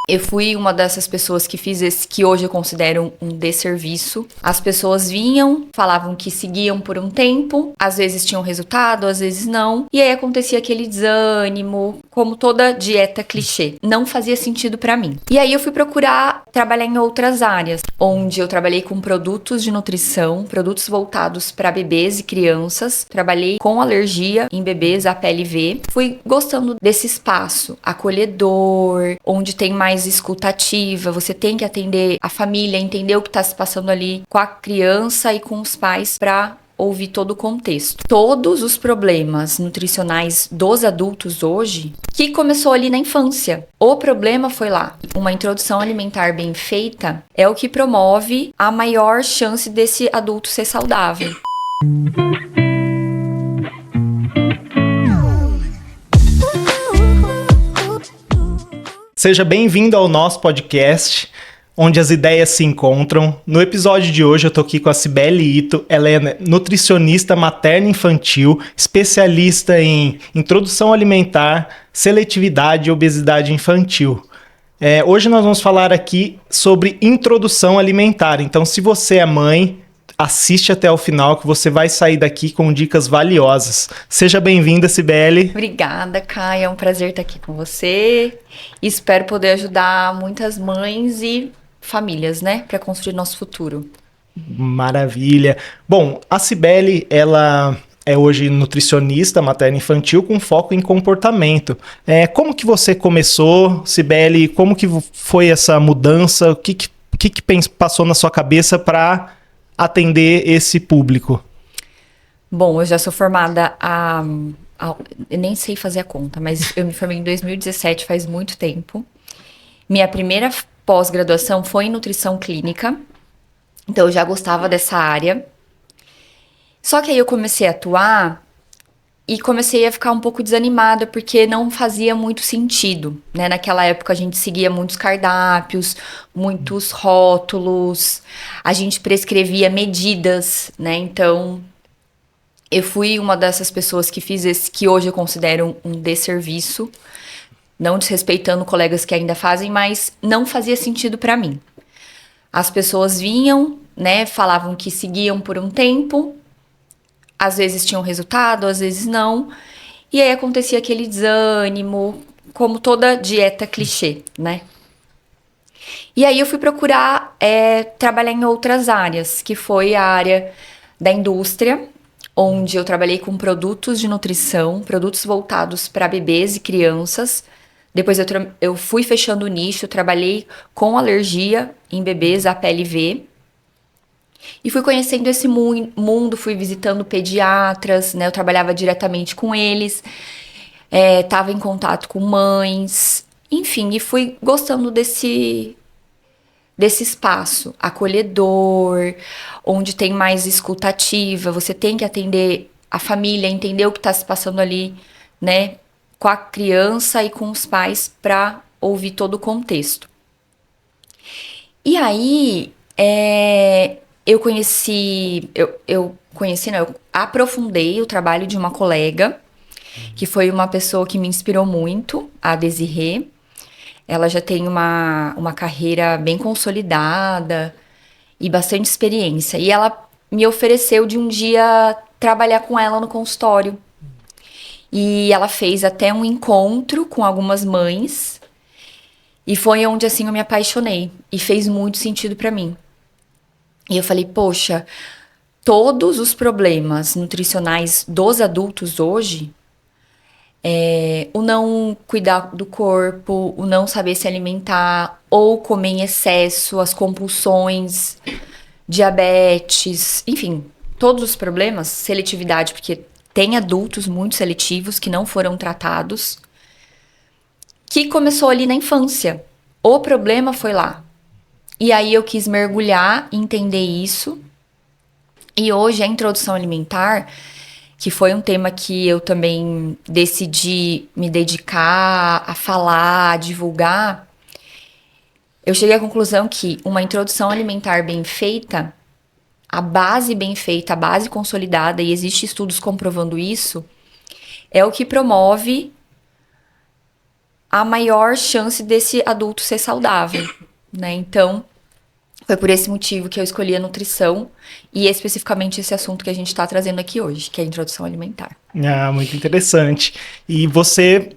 Eu fui uma dessas pessoas que fiz esse que hoje eu considero um desserviço. As pessoas vinham, falavam que seguiam por um tempo, às vezes tinham resultado, às vezes não. E aí acontecia aquele desânimo, como toda dieta clichê. Não fazia sentido pra mim. E aí eu fui procurar trabalhar em outras áreas, onde eu trabalhei com produtos de nutrição, produtos voltados para bebês e crianças. Trabalhei com alergia em bebês, APLV. Fui gostando desse espaço acolhedor, onde tem mais escutativa, você tem que atender a família, entender o que está se passando ali com a criança e com os pais para ouvir todo o contexto. Todos os problemas nutricionais dos adultos hoje, que começou ali na infância. O problema foi lá. Uma introdução alimentar bem feita é o que promove a maior chance desse adulto ser saudável. Seja bem-vindo ao nosso podcast, onde as ideias se encontram. No episódio de hoje eu tô aqui com a Cibele Ito. Ela é nutricionista materno-infantil, especialista em introdução alimentar, seletividade e obesidade infantil. Hoje nós vamos falar aqui sobre introdução alimentar. Então, se você é mãe, assiste até o final que você vai sair daqui com dicas valiosas. Seja bem-vinda, Cibele. Obrigada, Caia. É um prazer estar aqui com você. Espero poder ajudar muitas mães e famílias, né, para construir nosso futuro. Maravilha. Bom, a Cibele, ela é hoje nutricionista materno-infantil com foco em comportamento. Como que você começou, Cibele? Como que foi essa mudança? O que passou na sua cabeça para atender esse público? Bom, eu já sou formada eu nem sei fazer a conta, mas eu me formei em 2017, faz muito tempo. Minha primeira pós-graduação foi em nutrição clínica, então eu já gostava dessa área. Só que aí eu comecei a atuar e comecei a ficar um pouco desanimada, porque não fazia muito sentido, né? Naquela época a gente seguia muitos cardápios, muitos rótulos, a gente prescrevia medidas, né? Então, eu fui uma dessas pessoas que fiz esse que hoje eu considero um desserviço, não desrespeitando colegas que ainda fazem, mas não fazia sentido pra mim. As pessoas vinham, né? Falavam que seguiam por um tempo, às vezes tinham resultado, às vezes não. E aí acontecia aquele desânimo, como toda dieta clichê, né? E aí eu fui procurar trabalhar em outras áreas, que foi a área da indústria, onde eu trabalhei com produtos de nutrição, produtos voltados para bebês e crianças. Depois eu fui fechando o nicho, trabalhei com alergia em bebês, APLV. E fui conhecendo esse mundo, fui visitando pediatras, né? Eu trabalhava diretamente com eles, estava em contato com mães, enfim, e fui gostando desse espaço acolhedor, onde tem mais escutativa, você tem que atender a família, entender o que está se passando ali, né? Com a criança e com os pais para ouvir todo o contexto. E aí, eu aprofundei o trabalho de uma colega, que foi uma pessoa que me inspirou muito, a Desirê. Ela já tem uma carreira bem consolidada e bastante experiência. E ela me ofereceu de um dia trabalhar com ela no consultório. E ela fez até um encontro com algumas mães. E foi onde, assim, eu me apaixonei. E fez muito sentido pra mim. E eu falei, poxa, todos os problemas nutricionais dos adultos hoje, o não cuidar do corpo, o não saber se alimentar, ou comer em excesso, as compulsões, diabetes, enfim, todos os problemas, seletividade, porque tem adultos muito seletivos que não foram tratados, que começou ali na infância. O problema foi lá. E aí eu quis mergulhar e entender isso. E hoje a introdução alimentar, que foi um tema que eu também decidi me dedicar a falar, a divulgar, eu cheguei à conclusão que uma introdução alimentar bem feita, a base bem feita, a base consolidada, e existem estudos comprovando isso, é o que promove a maior chance desse adulto ser saudável, né? Então, foi por esse motivo que eu escolhi a nutrição e especificamente esse assunto que a gente está trazendo aqui hoje, que é a introdução alimentar. Ah, muito interessante. E você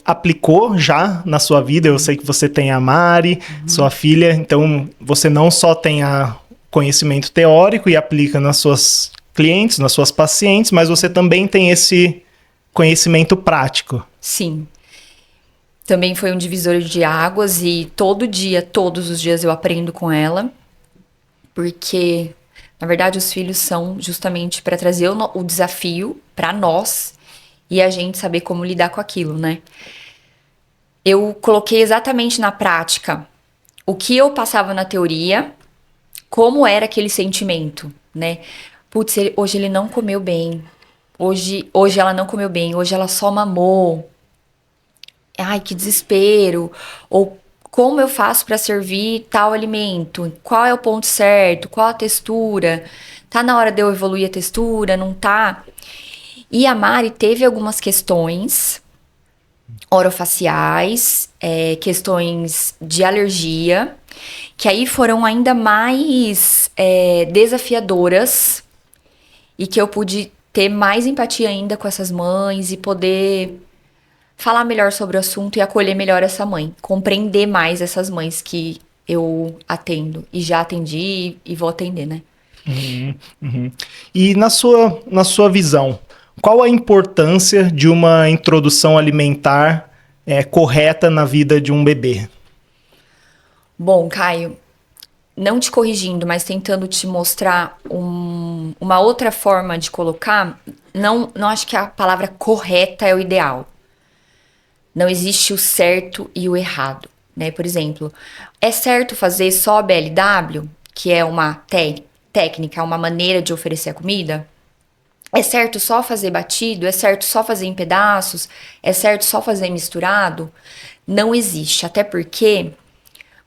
aplicou já na sua vida? Eu sei que você tem a Mari, sua filha, então você não só tem conhecimento teórico e aplica nas suas clientes, nas suas pacientes, mas você também tem esse conhecimento prático. Sim. Também foi um divisor de águas e todo dia, todos os dias eu aprendo com ela, porque, na verdade, os filhos são justamente para trazer o desafio para nós e a gente saber como lidar com aquilo, né? Eu coloquei exatamente na prática o que eu passava na teoria, como era aquele sentimento, né? Putz, hoje ele não comeu bem, hoje ela não comeu bem, hoje ela só mamou. Ai, que desespero. Ou como eu faço para servir tal alimento? Qual é o ponto certo? Qual a textura? Tá na hora de eu evoluir a textura? Não tá? E a Mari teve algumas questões orofaciais, questões de alergia, que aí foram ainda mais desafiadoras e que eu pude ter mais empatia ainda com essas mães e poder falar melhor sobre o assunto e acolher melhor essa mãe. Compreender mais essas mães que eu atendo. E já atendi e vou atender, né? Uhum. E na sua visão, qual a importância de uma introdução alimentar correta na vida de um bebê? Bom, Caio, não te corrigindo, mas tentando te mostrar uma outra forma de colocar, não acho que a palavra correta é o ideal. Não existe o certo e o errado, né? Por exemplo, é certo fazer só BLW, que é uma técnica, uma maneira de oferecer a comida? É certo só fazer batido? É certo só fazer em pedaços? É certo só fazer misturado? Não existe, até porque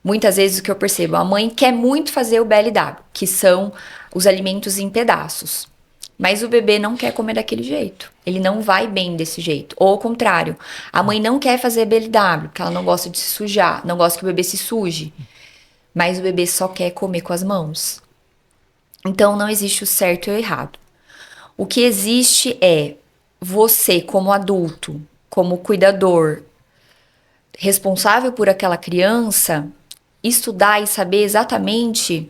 muitas vezes o que eu percebo, a mãe quer muito fazer o BLW, que são os alimentos em pedaços. Mas o bebê não quer comer daquele jeito. Ele não vai bem desse jeito. Ou ao contrário, a mãe não quer fazer BLW, porque ela não gosta de se sujar, não gosta que o bebê se suje. Mas o bebê só quer comer com as mãos. Então não existe o certo e o errado. O que existe é você, como adulto, como cuidador, responsável por aquela criança, estudar e saber exatamente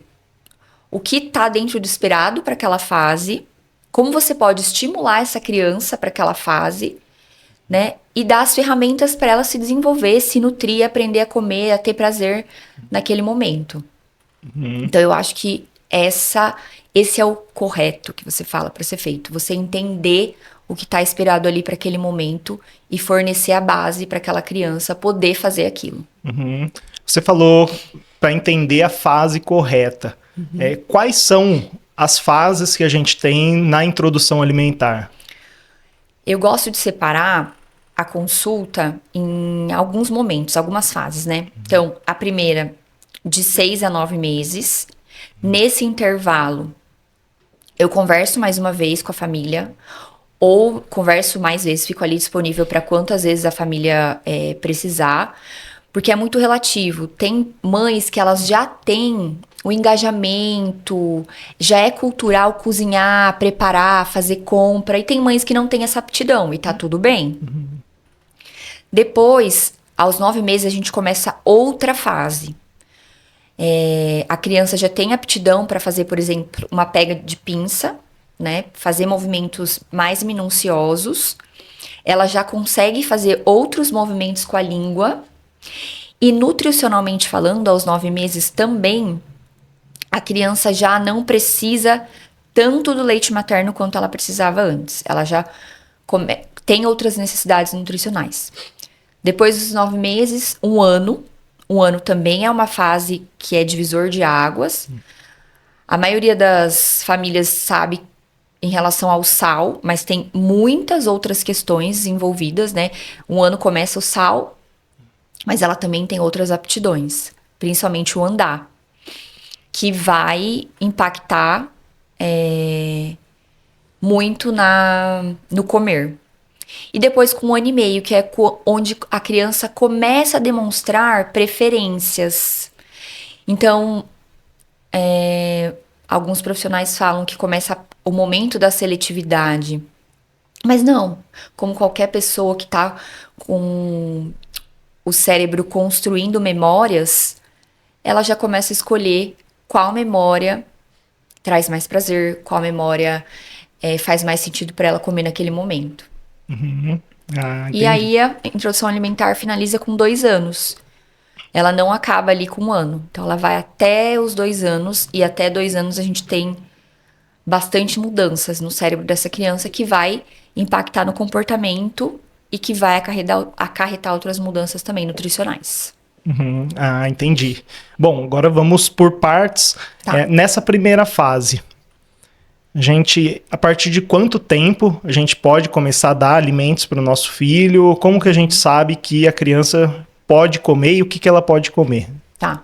o que está dentro do esperado para aquela fase, como você pode estimular essa criança para aquela fase, né? E dar as ferramentas para ela se desenvolver, se nutrir, aprender a comer, a ter prazer naquele momento. Então eu acho que esse é o correto que você fala para ser feito. Você entender o que está esperado ali para aquele momento e fornecer a base para aquela criança poder fazer aquilo. Uhum. Você falou para entender a fase correta. Quais são as fases que a gente tem na introdução alimentar? Eu gosto de separar a consulta em alguns momentos, algumas fases, né? Então, a primeira, de 6 a 9 meses. Nesse intervalo, eu converso mais uma vez com a família, ou converso mais vezes, fico ali disponível para quantas vezes a família precisar, porque é muito relativo. Tem mães que elas já têm o engajamento, já é cultural cozinhar, preparar, fazer compra, e tem mães que não têm essa aptidão, e tá tudo bem. Depois, aos 9 meses, a gente começa outra fase. A criança já tem aptidão para fazer, por exemplo, uma pega de pinça, né? Fazer movimentos mais minuciosos. Ela já consegue fazer outros movimentos com a língua. E nutricionalmente falando, aos 9 meses também, a criança já não precisa tanto do leite materno quanto ela precisava antes. Ela já tem outras necessidades nutricionais. Depois dos 9 meses, um ano. Um ano também é uma fase que é divisor de águas. A maioria das famílias sabe em relação ao sal, mas tem muitas outras questões envolvidas, né? Um ano começa o sal, mas ela também tem outras aptidões, principalmente o andar, que vai impactar muito no comer. E depois com 1 ano e meio, que é onde a criança começa a demonstrar preferências. Então, alguns profissionais falam que começa o momento da seletividade. Mas não, como qualquer pessoa que tá com o cérebro construindo memórias, ela já começa a escolher qual memória traz mais prazer, qual memória faz mais sentido para ela comer naquele momento. Uhum. Ah, E entendi. aí a introdução alimentar finaliza com 2 anos. Ela não acaba ali com 1 ano. Então ela vai até os 2 anos, e até 2 anos a gente tem bastante mudanças no cérebro dessa criança que vai impactar no comportamento e que vai acarretar outras mudanças também nutricionais. Uhum. Ah, entendi. Bom, agora vamos por partes. Tá. Nessa primeira fase, a partir de quanto tempo a gente pode começar a dar alimentos para o nosso filho? Como que a gente sabe que a criança pode comer e o que que ela pode comer? Tá.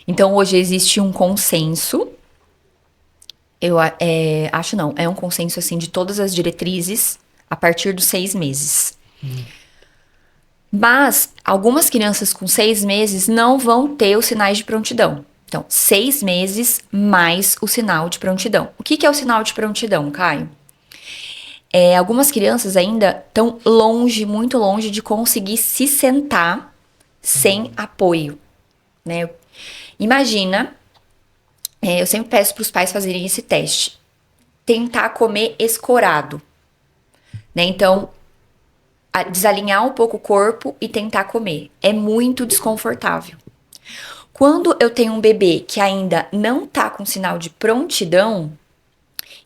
Então hoje existe um consenso. Acho não, é um consenso assim de todas as diretrizes a partir dos 6 meses. Mas algumas crianças com 6 meses não vão ter os sinais de prontidão. Então, 6 meses mais o sinal de prontidão. O que é o sinal de prontidão, Caio? Algumas crianças ainda estão longe, muito longe de conseguir se sentar sem apoio, né? Imagina, eu sempre peço para os pais fazerem esse teste. Tentar comer escorado, né? Então, desalinhar um pouco o corpo e tentar comer. É muito desconfortável. Quando eu tenho um bebê que ainda não tá com sinal de prontidão,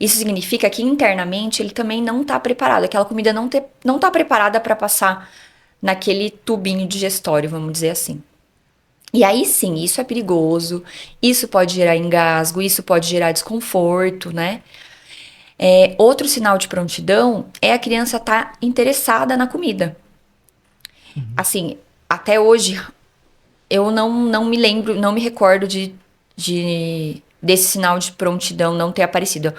isso significa que internamente ele também não tá preparado. Aquela comida não tá preparada para passar naquele tubinho digestório, vamos dizer assim. E aí sim, isso é perigoso, isso pode gerar engasgo, isso pode gerar desconforto, né? Outro sinal de prontidão é a criança estar interessada na comida. Assim, até hoje, eu não me lembro, não me recordo desse sinal de prontidão não ter aparecido.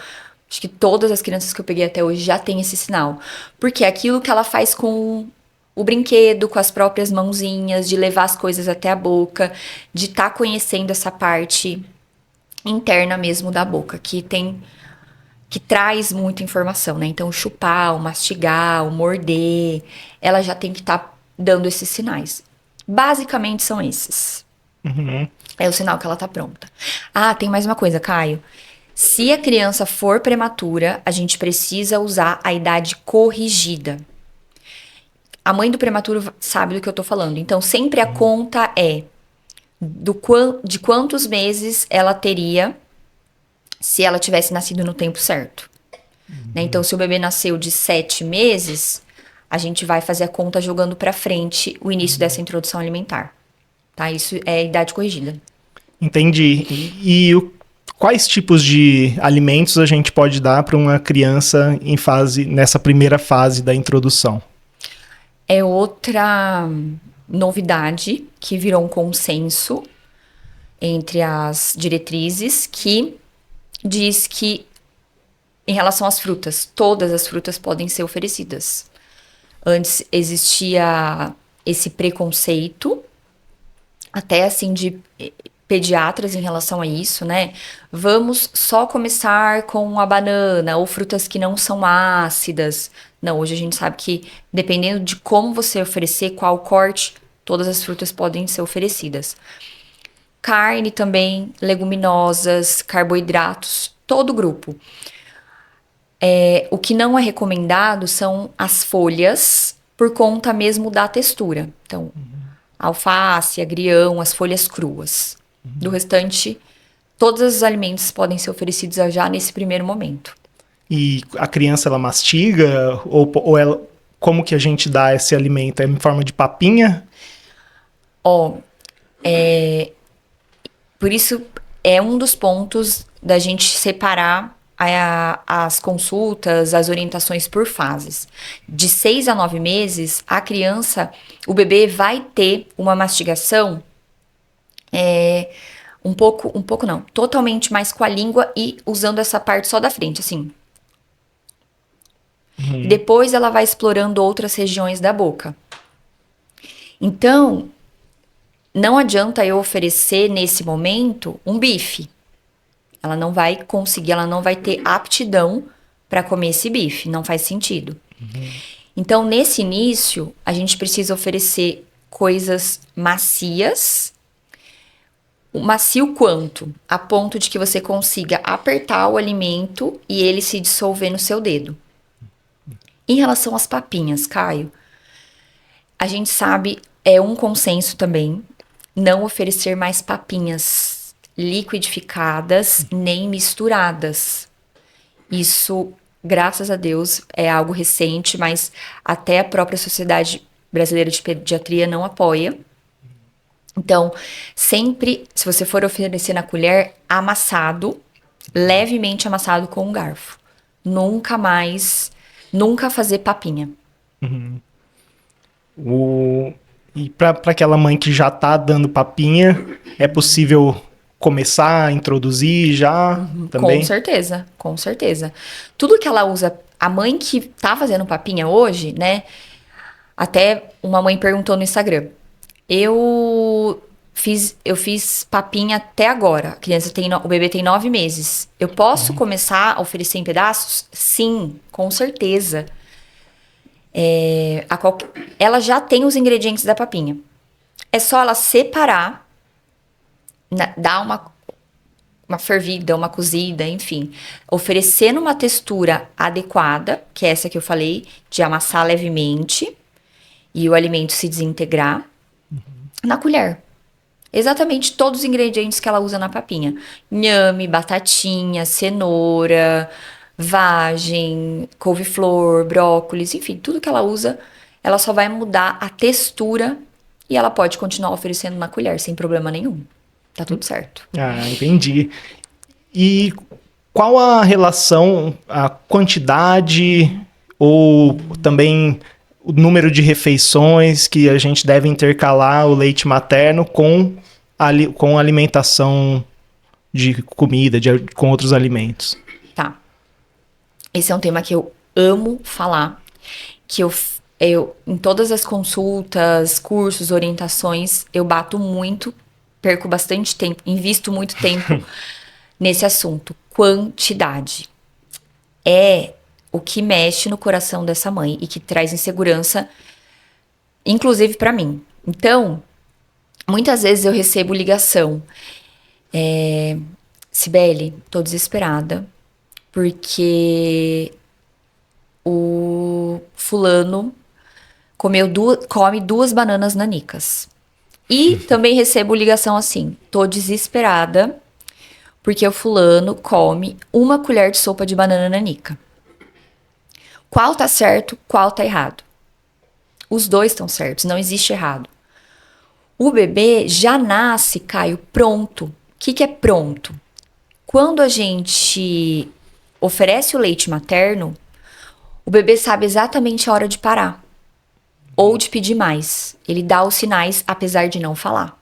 Acho que todas as crianças que eu peguei até hoje já têm esse sinal. Porque é aquilo que ela faz com o brinquedo, com as próprias mãozinhas, de levar as coisas até a boca, de estar conhecendo essa parte interna mesmo da boca, que traz muita informação, né? Então, o chupar, o mastigar, o morder, ela já tem que estar dando esses sinais. Basicamente são esses. Uhum. É o sinal que ela tá pronta. Ah, tem mais uma coisa, Caio. Se a criança for prematura, a gente precisa usar a idade corrigida. A mãe do prematuro sabe do que eu tô falando. Então, sempre a conta é de quantos meses ela teria se ela tivesse nascido no tempo certo. Né? Então, se o bebê nasceu de 7 meses, a gente vai fazer a conta jogando pra frente o início dessa introdução alimentar. Tá? Isso é idade corrigida. Entendi. Quais tipos de alimentos a gente pode dar para uma criança nessa primeira fase da introdução? É outra novidade que virou um consenso entre as diretrizes que diz que, em relação às frutas, todas as frutas podem ser oferecidas. Antes existia esse preconceito, até assim, de pediatras em relação a isso, né? Vamos só começar com a banana ou frutas que não são ácidas. Não, hoje a gente sabe que, dependendo de como você oferecer, qual corte, todas as frutas podem ser oferecidas. Carne também, leguminosas, carboidratos, todo o grupo. O que não é recomendado são as folhas, por conta mesmo da textura. Então, alface, agrião, as folhas cruas. Do restante, todos os alimentos podem ser oferecidos já nesse primeiro momento. E a criança, ela mastiga? Ou ela, como que a gente dá esse alimento? É em forma de papinha? Ó, por isso é um dos pontos da gente separar as consultas, as orientações por fases. De 6 a 9 meses, a criança, o bebê vai ter uma mastigação um pouco não, totalmente mais com a língua e usando essa parte só da frente, assim. E depois ela vai explorando outras regiões da boca. Então, não adianta eu oferecer nesse momento um bife. Ela não vai conseguir, ela não vai ter aptidão para comer esse bife, não faz sentido. Então, nesse início, a gente precisa oferecer coisas macias. O macio quanto? A ponto de que você consiga apertar o alimento e ele se dissolver no seu dedo. Em relação às papinhas, Caio, a gente sabe, é um consenso também, não oferecer mais papinhas liquidificadas nem misturadas. Isso, graças a Deus, é algo recente, mas até a própria Sociedade Brasileira de Pediatria não apoia. Então, sempre, se você for oferecer na colher, amassado, levemente amassado com um garfo. Nunca fazer papinha. E para aquela mãe que já tá dando papinha, é possível começar a introduzir já também? Com certeza. Tudo que ela usa, a mãe que tá fazendo papinha hoje, né? Até uma mãe perguntou no Instagram. Eu fiz papinha até agora. O bebê tem 9 meses. Eu posso começar a oferecer em pedaços? Sim, com certeza. Ela já tem os ingredientes da papinha. É só ela separar, dar uma fervida, uma cozida, enfim. Oferecendo uma textura adequada, que é essa que eu falei, de amassar levemente e o alimento se desintegrar, na colher. Exatamente todos os ingredientes que ela usa na papinha. Inhame, batatinha, cenoura, vagem, couve-flor, brócolis, enfim, tudo que ela usa, ela só vai mudar a textura e ela pode continuar oferecendo na colher sem problema nenhum. Tá tudo certo. Ah, entendi. E qual a relação, a quantidade ou também o número de refeições que a gente deve intercalar o leite materno com alimentação de comida, com outros alimentos? Tá. Esse é um tema que eu amo falar, que eu em todas as consultas, cursos, orientações, eu bato muito, perco bastante tempo, invisto muito tempo nesse assunto. Quantidade. É o que mexe no coração dessa mãe e que traz insegurança, inclusive para mim. Então, muitas vezes eu recebo ligação. Cibele, tô desesperada, porque o fulano come 2 bananas nanicas. E também recebo ligação assim, tô desesperada, porque o fulano come 1 colher de sopa de banana nanica. Qual tá certo, qual tá errado? Os dois estão certos, não existe errado. O bebê já nasce, Caio, pronto. O que é pronto? Quando a gente oferece o leite materno, o bebê sabe exatamente a hora de parar ou de pedir mais. Ele dá os sinais, apesar de não falar.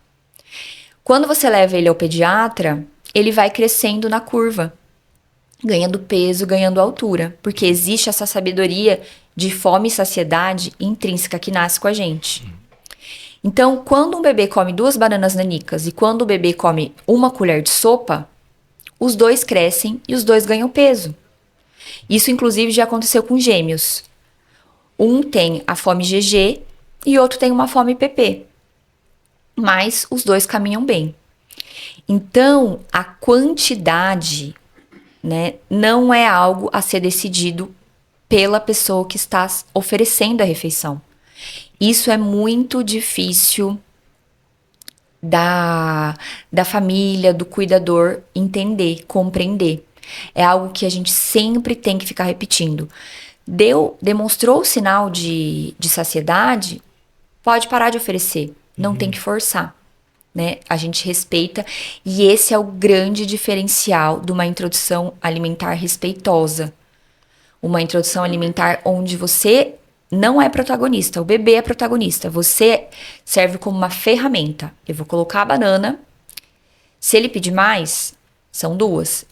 Quando você leva ele ao pediatra, ele vai crescendo na curva, ganhando peso, ganhando altura, porque existe essa sabedoria de fome e saciedade intrínseca que nasce com a gente. Então, quando um bebê come 2 bananas nanicas e quando o bebê come 1 colher de sopa, os dois crescem e os dois ganham peso. Isso, inclusive, já aconteceu com gêmeos. Um tem a fome GG e outro tem uma fome PP. Mas os dois caminham bem. Então, a quantidade, né, não é algo a ser decidido pela pessoa que está oferecendo a refeição. Isso é muito difícil da família, do cuidador entender, compreender. É algo que a gente sempre tem que ficar repetindo. Demonstrou o sinal de saciedade, pode parar de oferecer. Não tem que forçar, né? A gente respeita. E esse é o grande diferencial de uma introdução alimentar respeitosa. Uma introdução alimentar onde você não é protagonista, o bebê é protagonista. Você serve como uma ferramenta. Eu vou colocar a banana. Se ele pedir mais, são 2.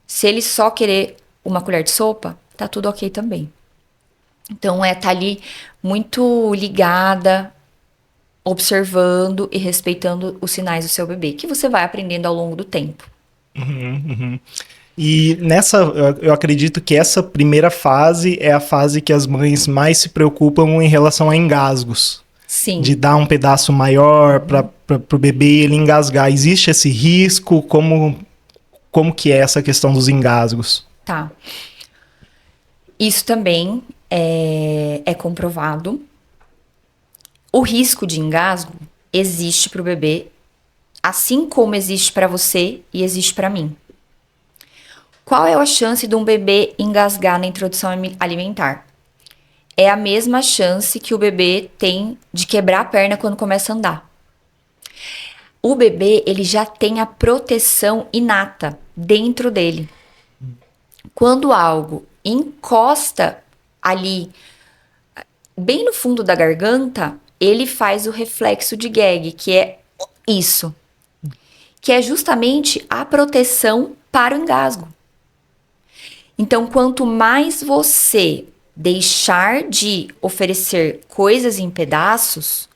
Se ele só querer 1 colher de sopa, tá tudo ok também. Então, tá ali muito ligada, observando e respeitando os sinais do seu bebê, que você vai aprendendo ao longo do tempo. E nessa, eu acredito que essa primeira fase é a fase que as mães mais se preocupam em relação a engasgos. De Sim, dar um pedaço maior para o bebê ele engasgar. Existe esse risco? Como que é essa questão dos engasgos? tá. Isso também é comprovado. O risco de engasgo existe para o bebê, assim como existe para você e existe para mim. Qual é a chance de um bebê engasgar na introdução alimentar? É a mesma chance que o bebê tem de quebrar a perna quando começa a andar. O bebê, ele já tem a proteção inata dentro dele. Quando algo encosta ali, bem no fundo da garganta, ele faz o reflexo de gag, que é isso, que é justamente a proteção para o engasgo. Então, quanto mais você deixar de oferecer coisas em pedaços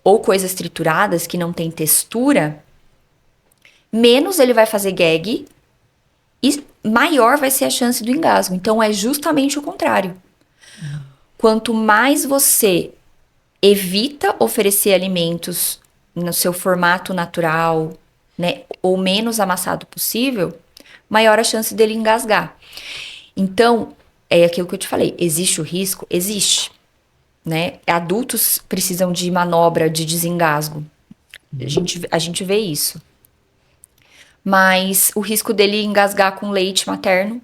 ou coisas trituradas que não têm textura, menos ele vai fazer gag e maior vai ser a chance do engasgo. Então, é justamente o contrário. Quanto mais você evita oferecer alimentos no seu formato natural, né, ou menos amassado possível, maior a chance dele engasgar. Então, é aquilo que eu te falei, existe o risco? Existe, né? Adultos precisam de manobra de desengasgo. A gente vê isso. Mas o risco dele engasgar com leite materno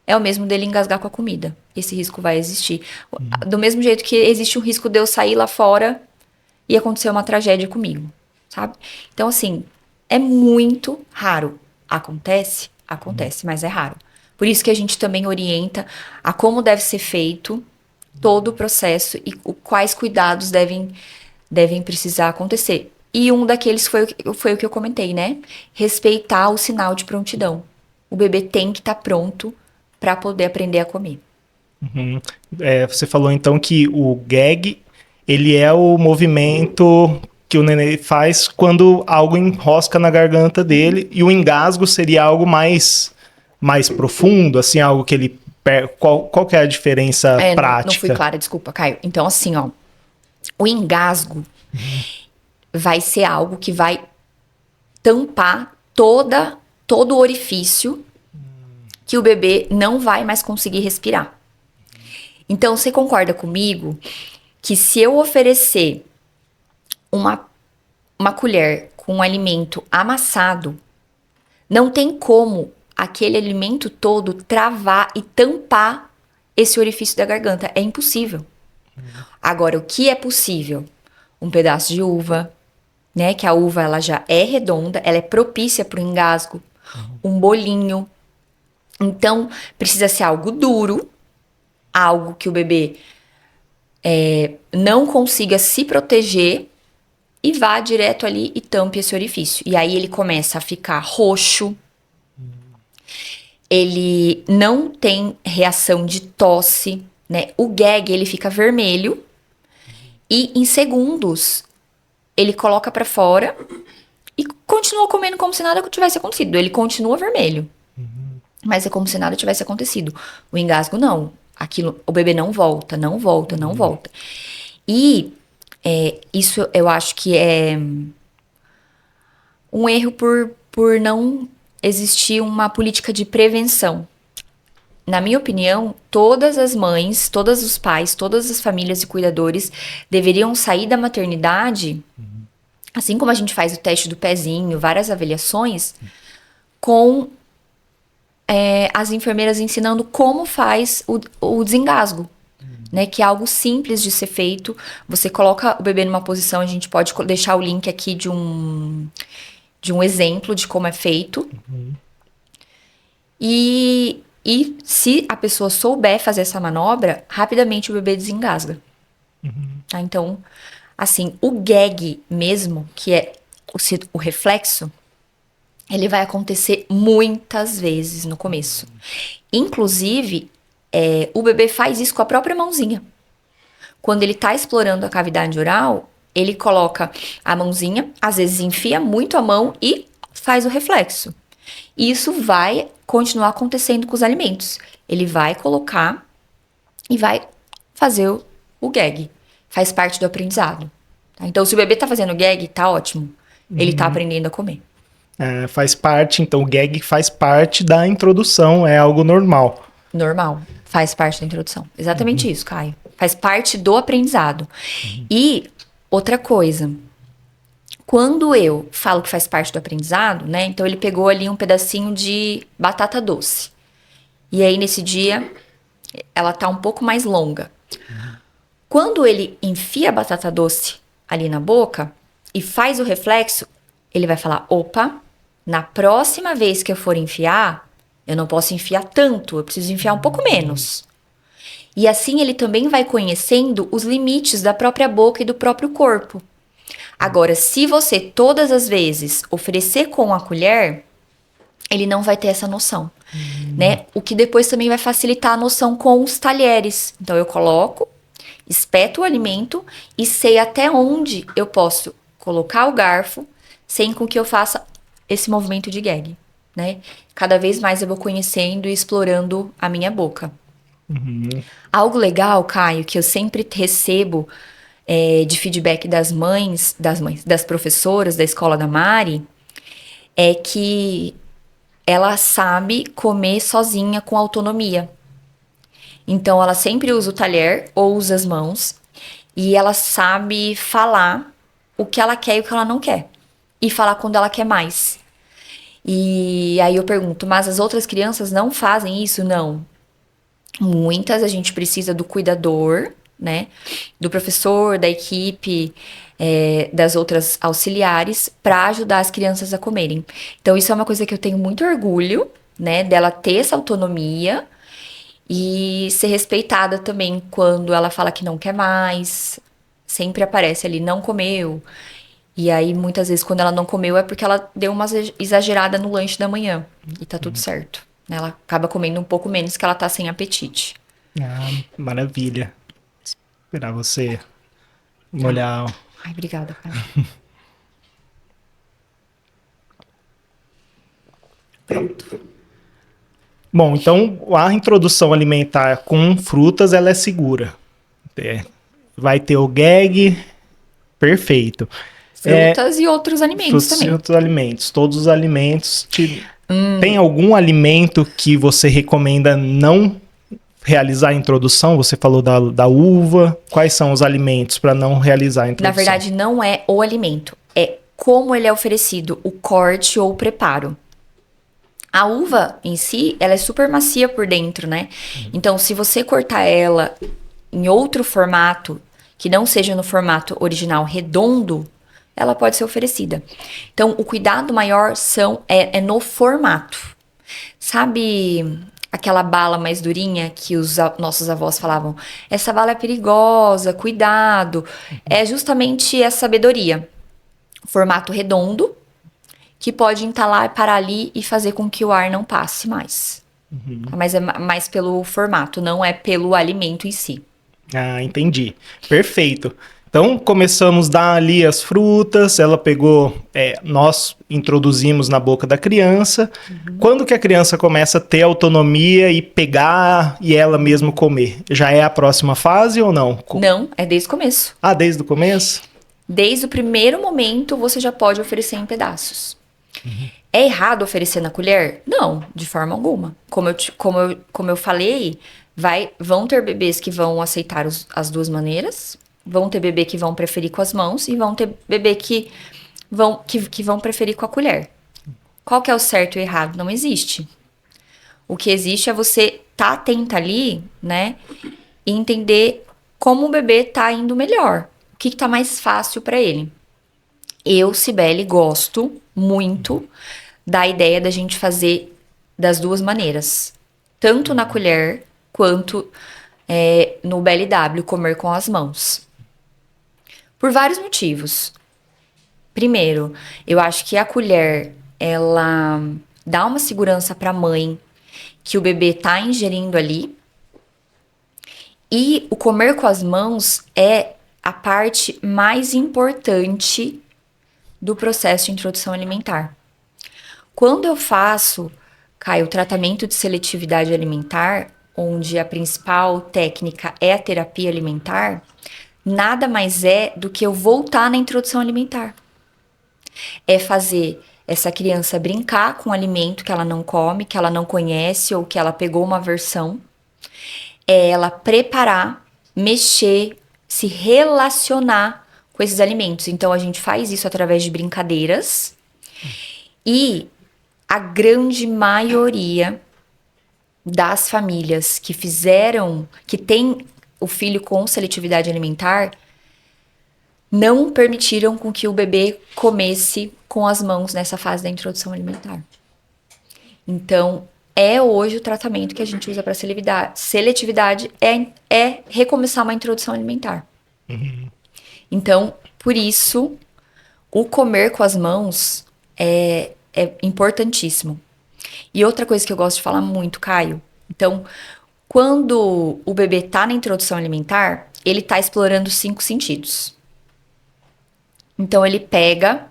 é o mesmo dele engasgar com a comida. Esse risco vai existir. Do mesmo jeito que existe o risco de eu sair lá fora e acontecer uma tragédia comigo, sabe? Então, assim, é muito raro. Acontece? Acontece, mas é raro. Por isso que a gente também orienta a como deve ser feito todo o processo e quais cuidados devem precisar acontecer. E um daqueles foi o que eu comentei, né? Respeitar o sinal de prontidão. O bebê tem que estar pronto para poder aprender a comer. Você falou então que o gag ele é o movimento que o nenê faz quando algo enrosca na garganta dele e o engasgo seria algo mais profundo, assim, algo que ele qual que é a diferença Não fui prática? clara, desculpa, Caio. Então, assim, ó, o engasgo vai ser algo que vai tampar todo o orifício que o bebê não vai mais conseguir respirar. Então, você concorda comigo que se eu oferecer uma colher com um alimento amassado, não tem como aquele alimento todo travar e tampar esse orifício da garganta. É impossível. Agora, o que é possível? Um pedaço de uva, né? Que a uva ela já é redonda, ela é propícia para o engasgo. Um bolinho. Então, precisa ser algo duro, algo que o bebê não consiga se proteger e vá direto ali e tampe esse orifício. E aí ele começa a ficar roxo, ele não tem reação de tosse, né? O gag ele fica vermelho e em segundos ele coloca pra fora e continua comendo como se nada tivesse acontecido. Ele continua vermelho, mas é como se nada tivesse acontecido. O engasgo não. Aquilo, o bebê não volta, não volta, não volta. E isso eu acho que é um erro por não existir uma política de prevenção. Na minha opinião, todas as mães, todos os pais, todas as famílias e cuidadores deveriam sair da maternidade, assim como a gente faz o teste do pezinho, várias avaliações, com as enfermeiras ensinando como faz o desengasgo. Né, que é algo simples de ser feito. Você coloca o bebê numa posição, a gente pode deixar o link aqui de um exemplo de como é feito. E se a pessoa souber fazer essa manobra, rapidamente o bebê desengasga. Tá? Então, assim, o gag mesmo, que é o reflexo, ele vai acontecer muitas vezes no começo. Inclusive, O bebê faz isso com a própria mãozinha. Quando ele tá explorando a cavidade oral, ele coloca a mãozinha, às vezes enfia muito a mão e faz o reflexo. Isso vai continuar acontecendo com os alimentos. Ele vai colocar e vai fazer o gag. Faz parte do aprendizado. Tá? Então, se o bebê tá fazendo gag, tá ótimo. Ele tá aprendendo a comer. Faz parte, então o gag faz parte da introdução, é algo normal. Normal. Faz parte da introdução. Exatamente isso, Caio. Faz parte do aprendizado. E outra coisa. Quando eu falo que faz parte do aprendizado, né? Então ele pegou ali um pedacinho de batata doce. E aí nesse dia ela tá um pouco mais longa. Quando ele enfia a batata doce ali na boca e faz o reflexo, ele vai falar: opa, na próxima vez que eu for enfiar, eu não posso enfiar tanto, eu preciso enfiar um pouco menos. E assim ele também vai conhecendo os limites da própria boca e do próprio corpo. Agora, se você todas as vezes oferecer com a colher, ele não vai ter essa noção, né? O que depois também vai facilitar a noção com os talheres. Então, eu coloco, espeto o alimento e sei até onde eu posso colocar o garfo sem com que eu faça esse movimento de gag, né? Cada vez mais eu vou conhecendo e explorando a minha boca. Algo legal, Caio, que eu sempre recebo de feedback das professoras da escola da Mari, é que ela sabe comer sozinha com autonomia. Então, ela sempre usa o talher ou usa as mãos e ela sabe falar o que ela quer e o que ela não quer. E falar quando ela quer mais. E aí eu pergunto, mas as outras crianças não fazem isso? Não. Muitas a gente precisa do cuidador, né? Do professor, da equipe, das outras auxiliares, para ajudar as crianças a comerem. Então, isso é uma coisa que eu tenho muito orgulho, né? Dela ter essa autonomia e ser respeitada também quando ela fala que não quer mais. Sempre aparece ali, não comeu. E aí, muitas vezes, quando ela não comeu, é porque ela deu uma exagerada no lanche da manhã. E tá tudo certo. Ela acaba comendo um pouco menos que ela tá sem apetite. Ah, maravilha. Esperar você molhar. Ai, obrigada, cara. Pronto. Bom, então a introdução alimentar com frutas ela é segura. Vai ter o gag, perfeito. Frutas e outros alimentos Frutas também. e outros alimentos, todos os alimentos. Tem algum alimento que você recomenda não realizar a introdução? Você falou da uva. Quais são os alimentos para não realizar a introdução? Na verdade, não é o alimento, é como ele é oferecido, o corte ou o preparo. A uva em si, ela é super macia por dentro, né? Então, se você cortar ela em outro formato, que não seja no formato original redondo, ela pode ser oferecida. Então, o cuidado maior é no formato. Sabe aquela bala mais durinha que os nossos avós falavam? Essa bala é perigosa, cuidado. É justamente essa sabedoria. Formato redondo, que pode entalar, parar ali e fazer com que o ar não passe mais. Mas é mais pelo formato, não é pelo alimento em si. Ah, entendi. Perfeito. Então, começamos a dar ali as frutas, ela pegou, nós introduzimos na boca da criança. Quando que a criança começa a ter autonomia e pegar e ela mesma comer? Já é a próxima fase ou não? Não, é desde o começo. Ah, desde o começo? Desde o primeiro momento, você já pode oferecer em pedaços. É errado oferecer na colher? Não, de forma alguma. Como eu falei, vão ter bebês que vão aceitar as duas maneiras, vão ter bebê que vão preferir com as mãos e vão ter bebê que vão preferir com a colher. Qual que é o certo e o errado? Não existe. O que existe é você estar atenta ali, né? E entender como o bebê tá indo melhor. O que tá mais fácil para ele. Eu, Cibele, gosto muito da ideia da gente fazer das duas maneiras. Tanto na colher, quanto no BLW, comer com as mãos. Por vários motivos. Primeiro, eu acho que a colher, ela dá uma segurança para a mãe que o bebê tá ingerindo ali. E o comer com as mãos é a parte mais importante do processo de introdução alimentar. Quando eu faço, Caio, o tratamento de seletividade alimentar, onde a principal técnica é a terapia alimentar, nada mais é do que eu voltar na introdução alimentar. É fazer essa criança brincar com um alimento que ela não come, que ela não conhece ou que ela pegou uma aversão. É ela preparar, mexer, se relacionar com esses alimentos. Então a gente faz isso através de brincadeiras e a grande maioria das famílias que tem o filho com seletividade alimentar, não permitiram com que o bebê comesse com as mãos nessa fase da introdução alimentar. Então, é hoje o tratamento que a gente usa para seletividade é recomeçar uma introdução alimentar. Então, por isso, o comer com as mãos é importantíssimo. E outra coisa que eu gosto de falar muito, Caio. Então, quando o bebê tá na introdução alimentar, ele tá explorando 5 sentidos. Então, ele pega...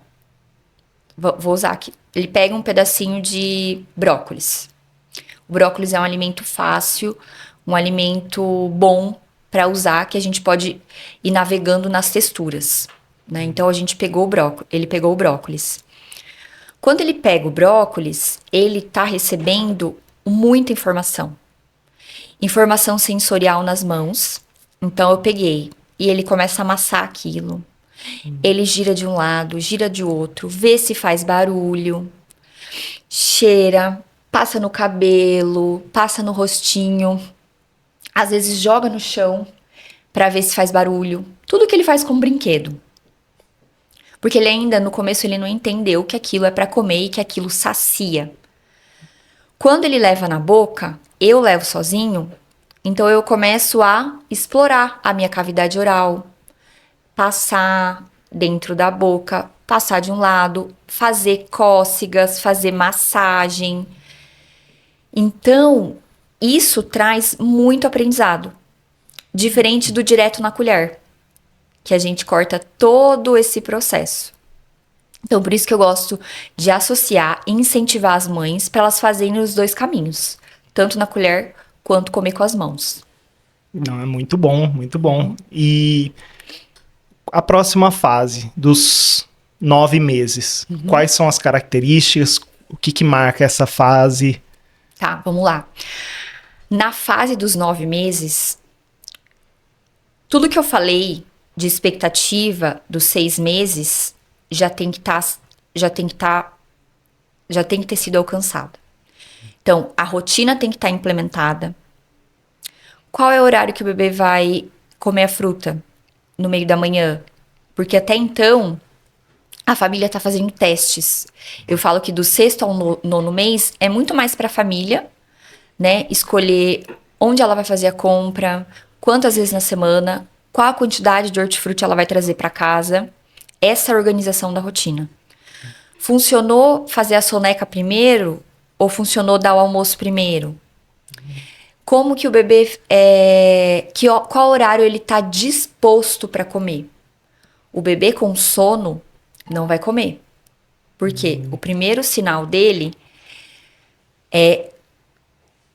Vou usar aqui. Ele pega um pedacinho de brócolis. O brócolis é um alimento fácil, um alimento bom para usar, que a gente pode ir navegando nas texturas, né? Então, ele pegou o brócolis. Quando ele pega o brócolis, ele tá recebendo muita informação. Informação sensorial nas mãos. Então, eu peguei e ele começa a amassar aquilo. Ele gira de um lado, gira de outro, vê se faz barulho, cheira, passa no cabelo, passa no rostinho, às vezes joga no chão para ver se faz barulho. Tudo que ele faz com um brinquedo. Porque ele ainda, no começo, ele não entendeu que aquilo é para comer e que aquilo sacia. Quando ele leva na boca, eu levo sozinho, então eu começo a explorar a minha cavidade oral, passar dentro da boca, passar de um lado, fazer cócegas, fazer massagem. Então, isso traz muito aprendizado. Diferente do direto na colher, que a gente corta todo esse processo. Então, por isso que eu gosto de associar e incentivar as mães para elas fazerem os 2 caminhos. Tanto na colher, quanto comer com as mãos. Não, é muito bom, muito bom. E a próxima fase, dos 9 meses, quais são as características? O que marca essa fase? Tá, vamos lá. Na fase dos 9 meses, tudo que eu falei de expectativa dos 6 meses já tem que ter sido alcançada. Então, a rotina tem que estar implementada. Qual é o horário que o bebê vai comer a fruta? No meio da manhã? Porque até então, a família está fazendo testes. Eu falo que do 6º ao 9º mês é muito mais para a família, né? Escolher onde ela vai fazer a compra, quantas vezes na semana, qual a quantidade de hortifruti ela vai trazer para casa. Essa é a organização da rotina. Funcionou fazer a soneca primeiro ou funcionou dar o almoço primeiro? Como que o bebê... qual horário ele está disposto para comer? O bebê com sono não vai comer. Por quê? O primeiro sinal dele é: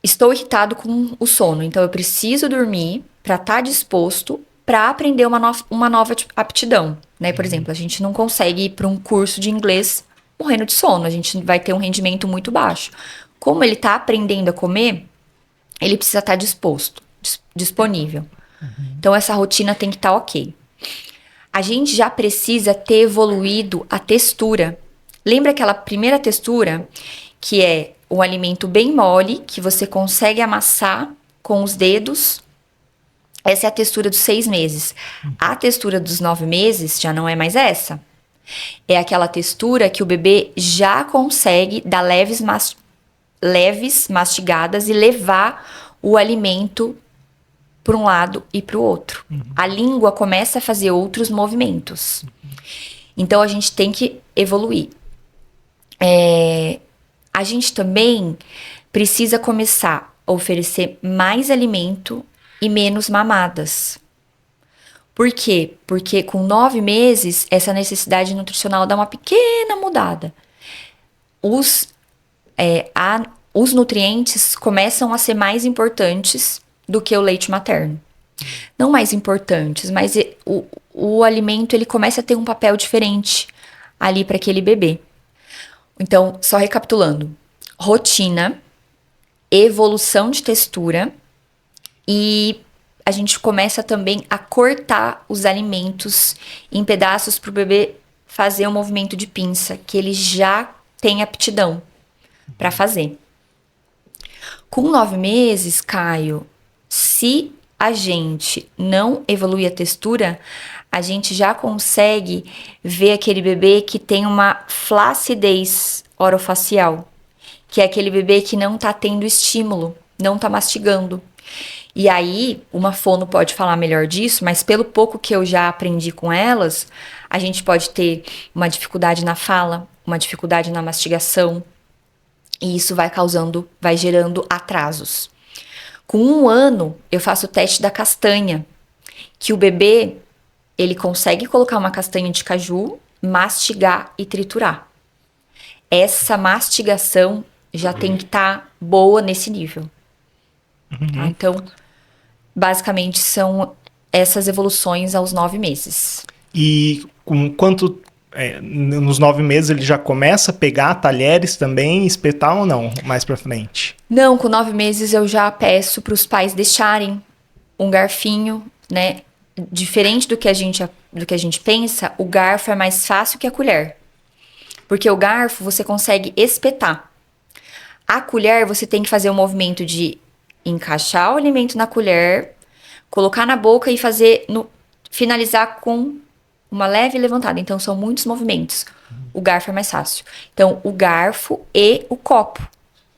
estou irritado com o sono, então eu preciso dormir para estar disposto para aprender uma nova aptidão, né? Por exemplo, a gente não consegue ir para um curso de inglês morrendo de sono, a gente vai ter um rendimento muito baixo. Como ele está aprendendo a comer, ele precisa estar disponível. Então, essa rotina tem que estar ok. A gente já precisa ter evoluído a textura. Lembra aquela primeira textura, que é um alimento bem mole, que você consegue amassar com os dedos? Essa é a textura dos 6 meses. A textura dos 9 meses já não é mais essa. É aquela textura que o bebê já consegue dar leves mastigadas e levar o alimento para um lado e para o outro. A língua começa a fazer outros movimentos. Então, a gente tem que evoluir. A gente também precisa começar a oferecer mais alimento e menos mamadas. Por quê? Porque com 9 meses, essa necessidade nutricional dá uma pequena mudada. Os nutrientes começam a ser mais importantes do que o leite materno. Não mais importantes, mas o alimento ele começa a ter um papel diferente ali para aquele bebê. Então, só recapitulando: rotina, evolução de textura e a gente começa também a cortar os alimentos em pedaços para o bebê fazer um movimento de pinça, que ele já tem aptidão para fazer. Com 9 meses, Caio, se a gente não evolui a textura, a gente já consegue ver aquele bebê que tem uma flacidez orofacial, que é aquele bebê que não tá tendo estímulo, não tá mastigando. E aí, uma fono pode falar melhor disso, mas pelo pouco que eu já aprendi com elas, a gente pode ter uma dificuldade na fala, uma dificuldade na mastigação, e isso vai gerando atrasos. Com 1 ano, eu faço o teste da castanha, que o bebê, ele consegue colocar uma castanha de caju, mastigar e triturar. Essa mastigação já tem que estar boa nesse nível. Tá? Então, basicamente, são essas evoluções aos 9 meses. E com quanto... nos 9 meses ele já começa a pegar talheres também, espetar ou não, mais pra frente? Não, com 9 meses eu já peço para os pais deixarem um garfinho, né? Diferente do que a gente pensa, o garfo é mais fácil que a colher. Porque o garfo você consegue espetar. A colher você tem que fazer o movimento de encaixar o alimento na colher, colocar na boca e finalizar com uma leve levantada. Então, são muitos movimentos. O garfo é mais fácil. Então, o garfo e o copo.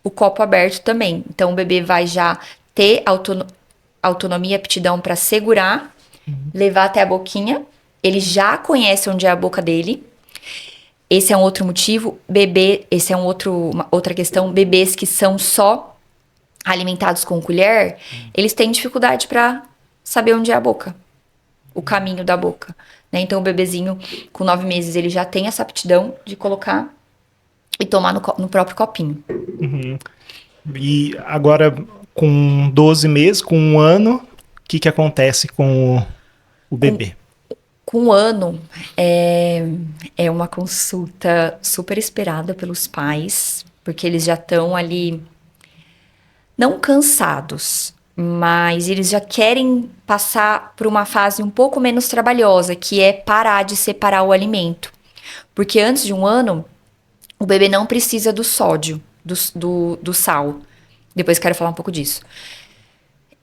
O copo aberto também. Então, o bebê vai já ter autonomia e aptidão para segurar, levar até a boquinha. Ele já conhece onde é a boca dele. Esse é um outro motivo. Esse é outra questão. Bebês que são só alimentados com colher, eles têm dificuldade para saber onde é a boca. O caminho da boca. Né? Então, o bebezinho, com 9 meses, ele já tem essa aptidão de colocar e tomar no próprio copinho. Uhum. E agora, com 12 meses, com 1 ano, o que acontece com o bebê? Com 1 ano, é uma consulta super esperada pelos pais, porque eles já estão ali, não cansados, mas eles já querem passar por uma fase um pouco menos trabalhosa, que é parar de separar o alimento. Porque antes de 1 ano, o bebê não precisa do sódio, do sal. Depois quero falar um pouco disso.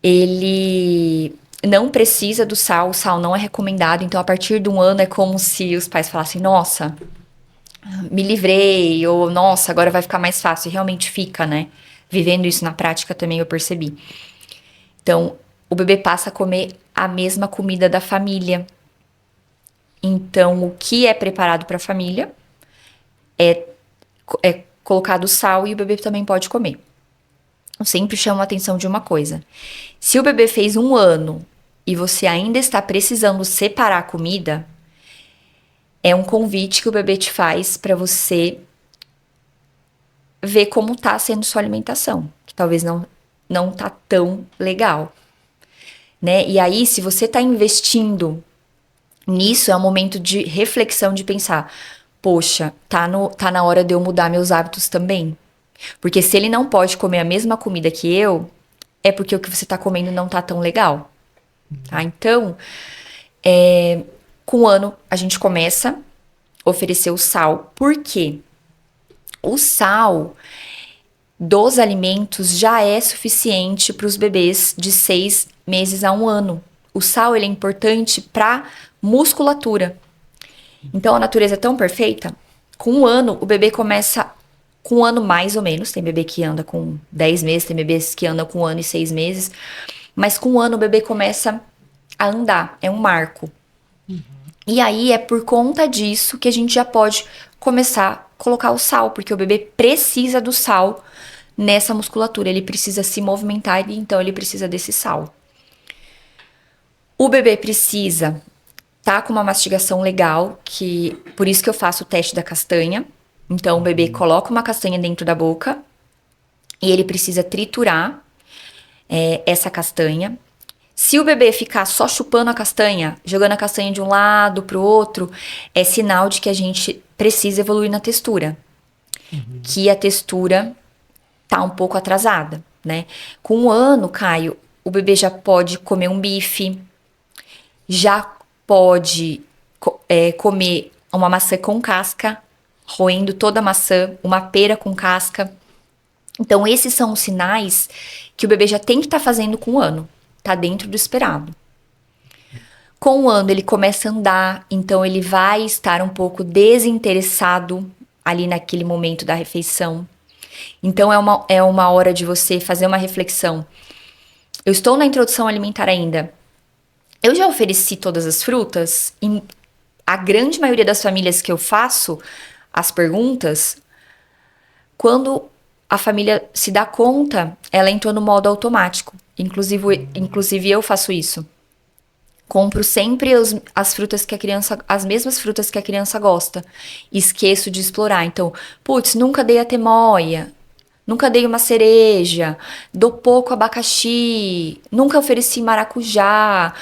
Ele não precisa do sal, o sal não é recomendado. Então, a partir de 1 ano, é como se os pais falassem, nossa, me livrei, ou nossa, agora vai ficar mais fácil. E realmente fica, né? Vivendo isso na prática também eu percebi. Então, o bebê passa a comer a mesma comida da família. Então, o que é preparado para a família é colocado sal e o bebê também pode comer. Eu sempre chamo a atenção de uma coisa. Se o bebê fez 1 ano e você ainda está precisando separar a comida, é um convite que o bebê te faz para você ver como está sendo sua alimentação. Que talvez não tá tão legal, né? E aí, se você tá investindo nisso, é um momento de reflexão, de pensar, poxa, tá na hora de eu mudar meus hábitos também. Porque se ele não pode comer a mesma comida que eu, é porque o que você tá comendo não tá tão legal, tá? Então, com 1 ano, a gente começa a oferecer o sal. Por quê? O sal dos alimentos já é suficiente para os bebês de 6 meses a 1 ano. O sal ele é importante para musculatura. Então, a natureza é tão perfeita. Com 1 ano, o bebê começa com 1 ano mais ou menos. Tem bebê que anda com 10 meses, tem bebês que andam com 1 ano e 6 meses. Mas com 1 ano, o bebê começa a andar. É um marco. E aí, é por conta disso que a gente já pode começar a colocar o sal. Porque o bebê precisa do sal nessa musculatura, ele precisa se movimentar e então ele precisa desse sal. O bebê precisa tá com uma mastigação legal, que por isso que eu faço o teste da castanha. Então, o bebê coloca uma castanha dentro da boca e ele precisa triturar essa castanha. Se o bebê ficar só chupando a castanha, jogando a castanha de um lado pro outro, é sinal de que a gente precisa evoluir na textura. Que a textura tá um pouco atrasada, né? Com 1 ano, Caio, o bebê já pode comer um bife, já pode comer uma maçã com casca, roendo toda a maçã, uma pera com casca. Então, esses são os sinais que o bebê já tem que estar fazendo com 1 ano. Tá dentro do esperado. Com 1 ano, ele começa a andar, então ele vai estar um pouco desinteressado ali naquele momento da refeição. Então, é uma hora de você fazer uma reflexão. Eu estou na introdução alimentar ainda. Eu já ofereci todas as frutas? E a grande maioria das famílias que eu faço as perguntas, quando a família se dá conta, ela entrou no modo automático. Inclusive eu faço isso. Compro sempre as frutas que a criança, as mesmas frutas que a criança gosta. Esqueço de explorar. Então, putz, nunca dei a temoia, nunca dei uma cereja, dou pouco abacaxi, nunca ofereci maracujá,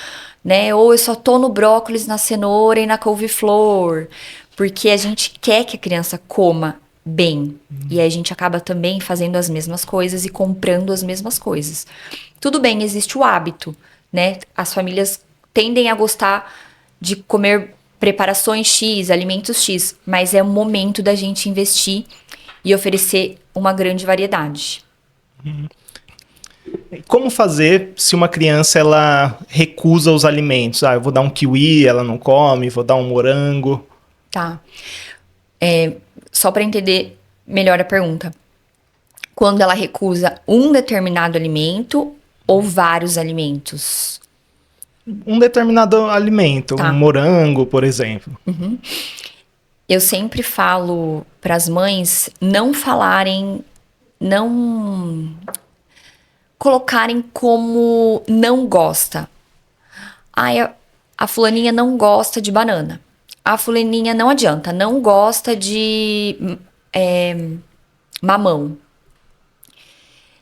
né? Ou eu só tô no brócolis, na cenoura e na couve-flor. Porque a gente quer que a criança coma bem. E aí a gente acaba também fazendo as mesmas coisas e comprando as mesmas coisas. Tudo bem, existe o hábito, né? As famílias tendem a gostar de comer preparações X, alimentos X, mas é o momento da gente investir e oferecer uma grande variedade. Como fazer se uma criança ela recusa os alimentos? Eu vou dar um kiwi, ela não come, vou dar um morango. Tá. Só para entender melhor a pergunta. Quando ela recusa um determinado alimento ou vários alimentos? Um determinado alimento, Tá. um morango, por exemplo. Eu sempre falo para as mães não colocarem como não gosta. A fulaninha não gosta de banana. A fulaninha não adianta, não gosta de mamão.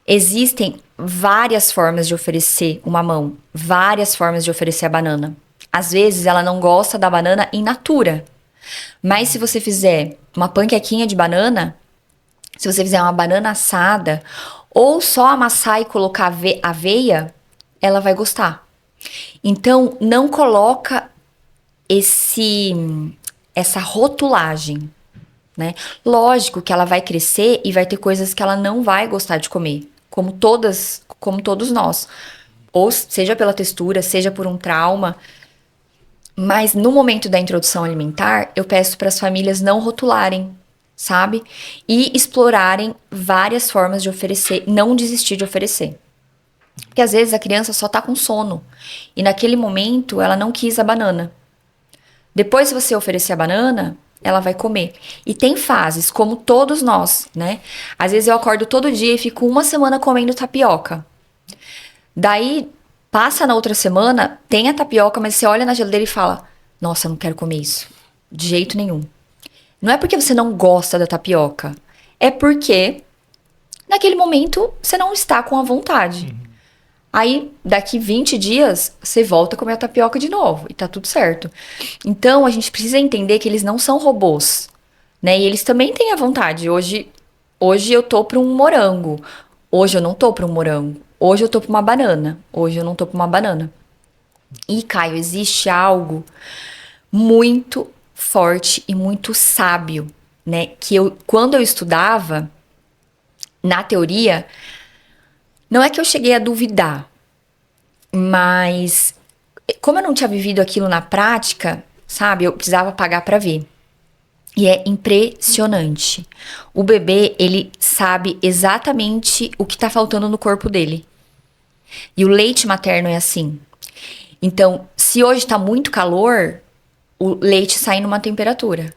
Existem várias formas de oferecer o mamão, várias formas de oferecer a banana. Às vezes ela não gosta da banana in natura. Mas se você fizer uma panquequinha de banana, se você fizer uma banana assada, ou só amassar e colocar aveia, ela vai gostar. Então, não coloca essa rotulagem, né? Lógico que ela vai crescer e vai ter coisas que ela não vai gostar de comer, como todos nós. Ou seja pela textura, seja por um trauma. Mas no momento da introdução alimentar, eu peço para as famílias não rotularem, sabe? E explorarem várias formas de oferecer, não desistir de oferecer. Porque às vezes a criança só tá com sono e naquele momento ela não quis a banana. Depois, se você oferecer a banana, ela vai comer. E tem fases, como todos nós, né? Às vezes eu acordo todo dia e fico 1 semana comendo tapioca. Daí, passa na outra semana, tem a tapioca, mas você olha na geladeira e fala: nossa, eu não quero comer isso. De jeito nenhum. Não é porque você não gosta da tapioca. É porque, naquele momento, você não está com a vontade. Aí, daqui 20 dias, você volta a comer a tapioca de novo. E tá tudo certo. Então, a gente precisa entender que eles não são robôs, né? E eles também têm a vontade. Hoje eu tô pra um morango. Hoje eu não tô pra um morango. Hoje eu tô pra uma banana. Hoje eu não tô pra uma banana. E, Caio, existe algo muito forte e muito sábio, né? Que quando eu estudava, na teoria, não é que eu cheguei a duvidar, mas como eu não tinha vivido aquilo na prática, sabe? Eu precisava pagar pra ver. E é impressionante. O bebê, ele sabe exatamente o que tá faltando no corpo dele. E o leite materno é assim. Então, se hoje tá muito calor, o leite sai numa temperatura.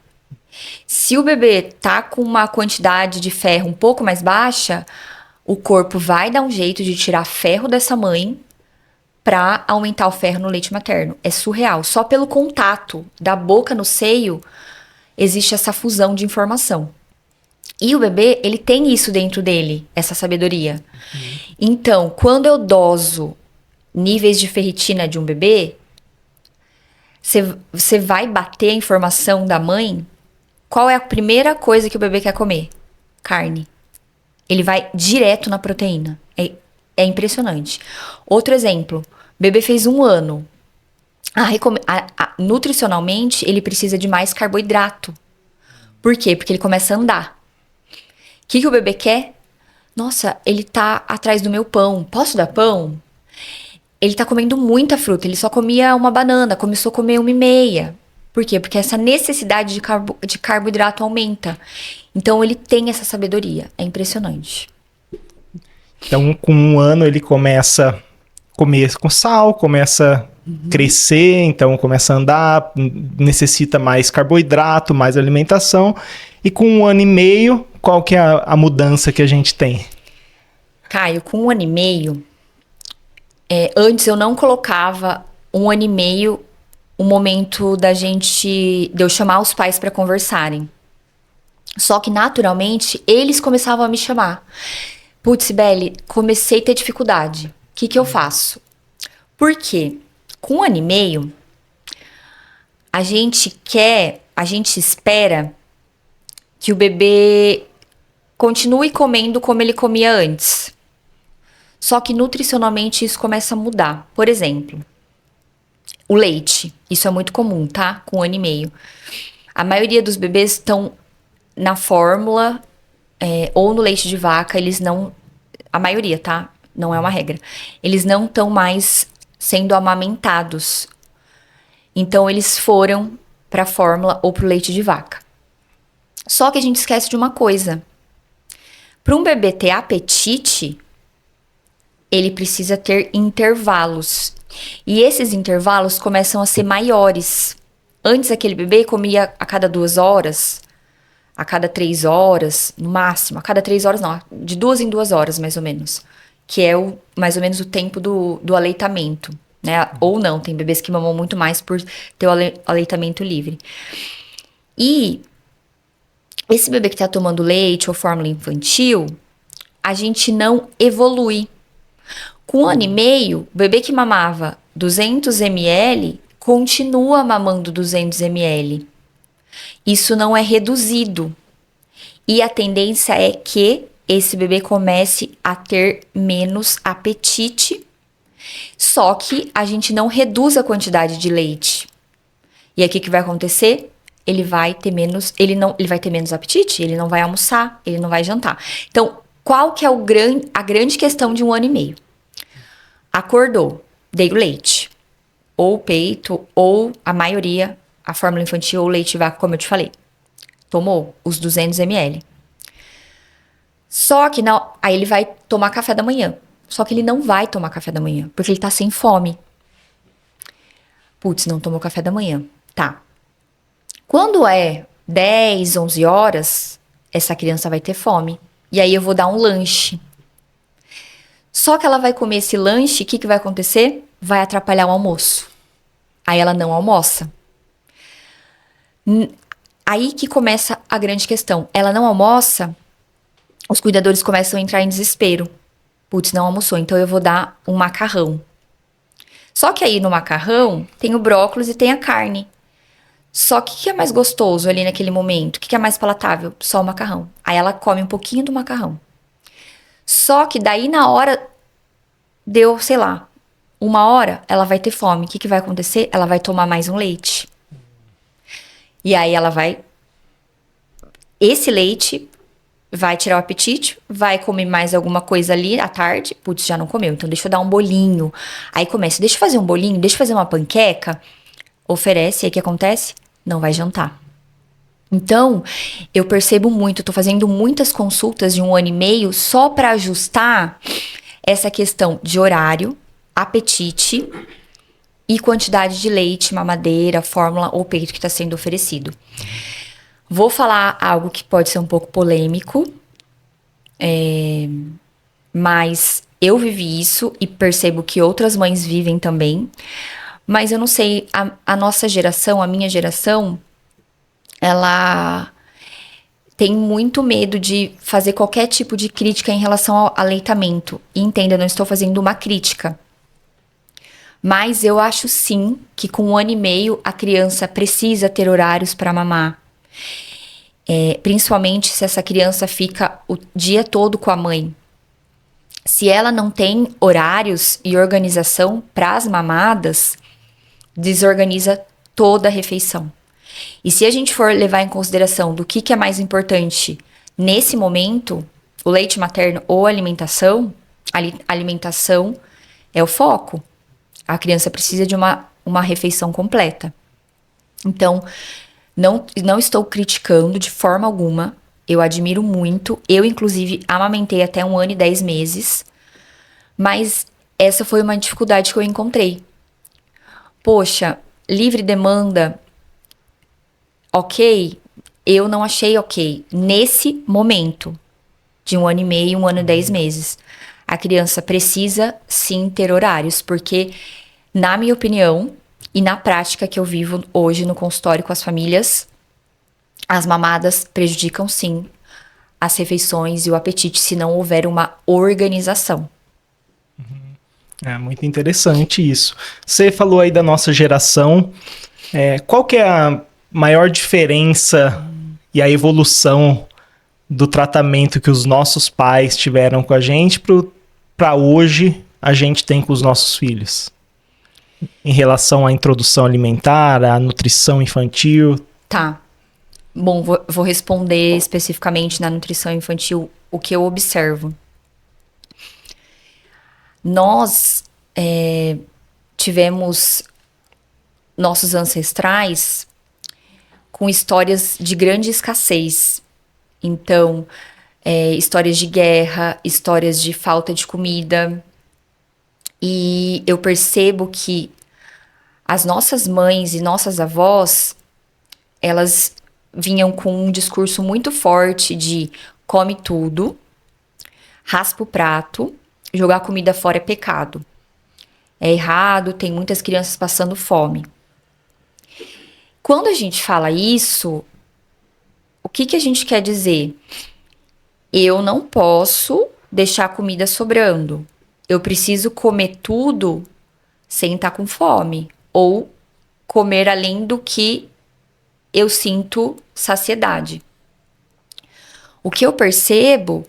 Se o bebê tá com uma quantidade de ferro um pouco mais baixa, o corpo vai dar um jeito de tirar ferro dessa mãe para aumentar o ferro no leite materno. É surreal. Só pelo contato da boca no seio existe essa fusão de informação. E o bebê, ele tem isso dentro dele, essa sabedoria. Então, quando eu doso níveis de ferritina de um bebê, você vai bater a informação da mãe. Qual é a primeira coisa que o bebê quer comer? Carne. Ele vai direto na proteína. É impressionante. Outro exemplo. Bebê fez 1 ano. Nutricionalmente, ele precisa de mais carboidrato. Por quê? Porque ele começa a andar. O que o bebê quer? Nossa, ele tá atrás do meu pão. Posso dar pão? Ele tá comendo muita fruta. Ele só comia uma banana. Começou a comer 1,5. Por quê? Porque essa necessidade de carboidrato aumenta. Então, ele tem essa sabedoria. É impressionante. Então, com 1 ano, ele começa a comer com sal, começa a crescer, então começa a andar, necessita mais carboidrato, mais alimentação. E com 1 ano e meio, qual que é a mudança que a gente tem? Caio, com 1 ano e meio, antes eu não colocava 1 ano e meio o momento de eu chamar os pais para conversarem. Só que naturalmente eles começavam a me chamar. Putz, Sibeli, comecei a ter dificuldade. O que eu faço? Por quê? Com 1 ano e meio, a gente espera que o bebê continue comendo como ele comia antes. Só que nutricionalmente isso começa a mudar. Por exemplo, o leite. Isso é muito comum, tá? Com 1 ano e meio. A maioria dos bebês estão na fórmula ou no leite de vaca, eles não... A maioria, tá? Não é uma regra. Eles não estão mais sendo amamentados. Então, eles foram pra fórmula ou pro leite de vaca. Só que a gente esquece de uma coisa. Para um bebê ter apetite, ele precisa ter intervalos. E esses intervalos começam a ser maiores. Antes, aquele bebê comia a cada 2 horas, a cada 3 horas, no máximo. A cada 3 horas, não. De 2 em 2 horas, mais ou menos. Que é mais ou menos o tempo do aleitamento, né? Ou não, tem bebês que mamam muito mais por ter o aleitamento livre. E esse bebê que tá tomando leite ou fórmula infantil, a gente não evolui. Com 1 ano e meio, o bebê que mamava 200 ml continua mamando 200 ml. Isso não é reduzido. E a tendência é que esse bebê comece a ter menos apetite. Só que a gente não reduz a quantidade de leite. E aí o que vai acontecer? Ele vai ter menos apetite, ele não vai almoçar, ele não vai jantar. Então, qual que é a grande questão de 1 ano e meio? Acordou, dei o leite, ou o peito, ou a maioria, a fórmula infantil ou leite de vaca, como eu te falei. Tomou os 200 ml. Só que aí ele vai tomar café da manhã. Só que ele não vai tomar café da manhã, porque ele tá sem fome. Putz, não tomou café da manhã. Tá. Quando é 10, 11 horas, essa criança vai ter fome. E aí eu vou dar um lanche. Só que ela vai comer esse lanche, o que vai acontecer? Vai atrapalhar o almoço. Aí ela não almoça. Aí que começa a grande questão. Ela não almoça, os cuidadores começam a entrar em desespero. Putz, não almoçou, então eu vou dar um macarrão. Só que aí no macarrão tem o brócolis e tem a carne. Só que o que é mais gostoso ali naquele momento? O que é mais palatável? Só o macarrão. Aí ela come um pouquinho do macarrão. Só que daí na hora, deu, sei lá, 1 hora, ela vai ter fome. O que vai acontecer? Ela vai tomar mais um leite. E aí ela vai... Esse leite vai tirar o apetite, vai comer mais alguma coisa ali à tarde. Putz, já não comeu, então deixa eu dar um bolinho. Aí começa, deixa eu fazer um bolinho, deixa eu fazer uma panqueca. Oferece, aí o que acontece? Não vai jantar. Então, eu percebo muito, eu tô fazendo muitas consultas de 1 ano e meio só para ajustar essa questão de horário, apetite e quantidade de leite, mamadeira, fórmula ou peito que está sendo oferecido. Vou falar algo que pode ser um pouco polêmico, mas Eu vivi isso e percebo que outras mães vivem também. Mas eu não sei, a nossa geração, a minha geração, ela tem muito medo de fazer qualquer tipo de crítica em relação ao aleitamento. E entenda, eu não estou fazendo uma crítica. Mas eu acho sim que com 1 ano e meio a criança precisa ter horários para mamar. Principalmente se essa criança fica o dia todo com a mãe. Se ela não tem horários e organização para as mamadas, desorganiza toda a refeição. E se a gente for levar em consideração do que é mais importante nesse momento, o leite materno ou a alimentação é o foco. A criança precisa de uma refeição completa. Então, não estou criticando de forma alguma. Eu admiro muito. Eu, inclusive, amamentei até 1 ano e 10 meses. Mas essa foi uma dificuldade que eu encontrei. Poxa, livre demanda, ok? Eu não achei ok. Nesse momento de 1 ano e meio, 1 ano e 10 meses. A criança precisa sim ter horários, porque, na minha opinião, e na prática que eu vivo hoje no consultório com as famílias, as mamadas prejudicam sim as refeições e o apetite se não houver uma organização. É muito interessante isso. Você falou aí da nossa geração. Qual que é a maior diferença e a evolução do tratamento que os nossos pais tiveram com a gente para hoje a gente tem com os nossos filhos? Em relação à introdução alimentar, à nutrição infantil. Tá. Bom, vou responder especificamente na nutrição infantil o que eu observo. Nós tivemos nossos ancestrais com histórias de grande escassez. Então, histórias de guerra, histórias de falta de comida. E eu percebo que as nossas mães e nossas avós, elas vinham com um discurso muito forte de come tudo, raspa o prato, jogar comida fora é pecado. É errado, tem muitas crianças passando fome. Quando a gente fala isso, o que a gente quer dizer? Eu não posso deixar a comida sobrando. Eu preciso comer tudo sem estar com fome. Ou comer além do que eu sinto saciedade. O que eu percebo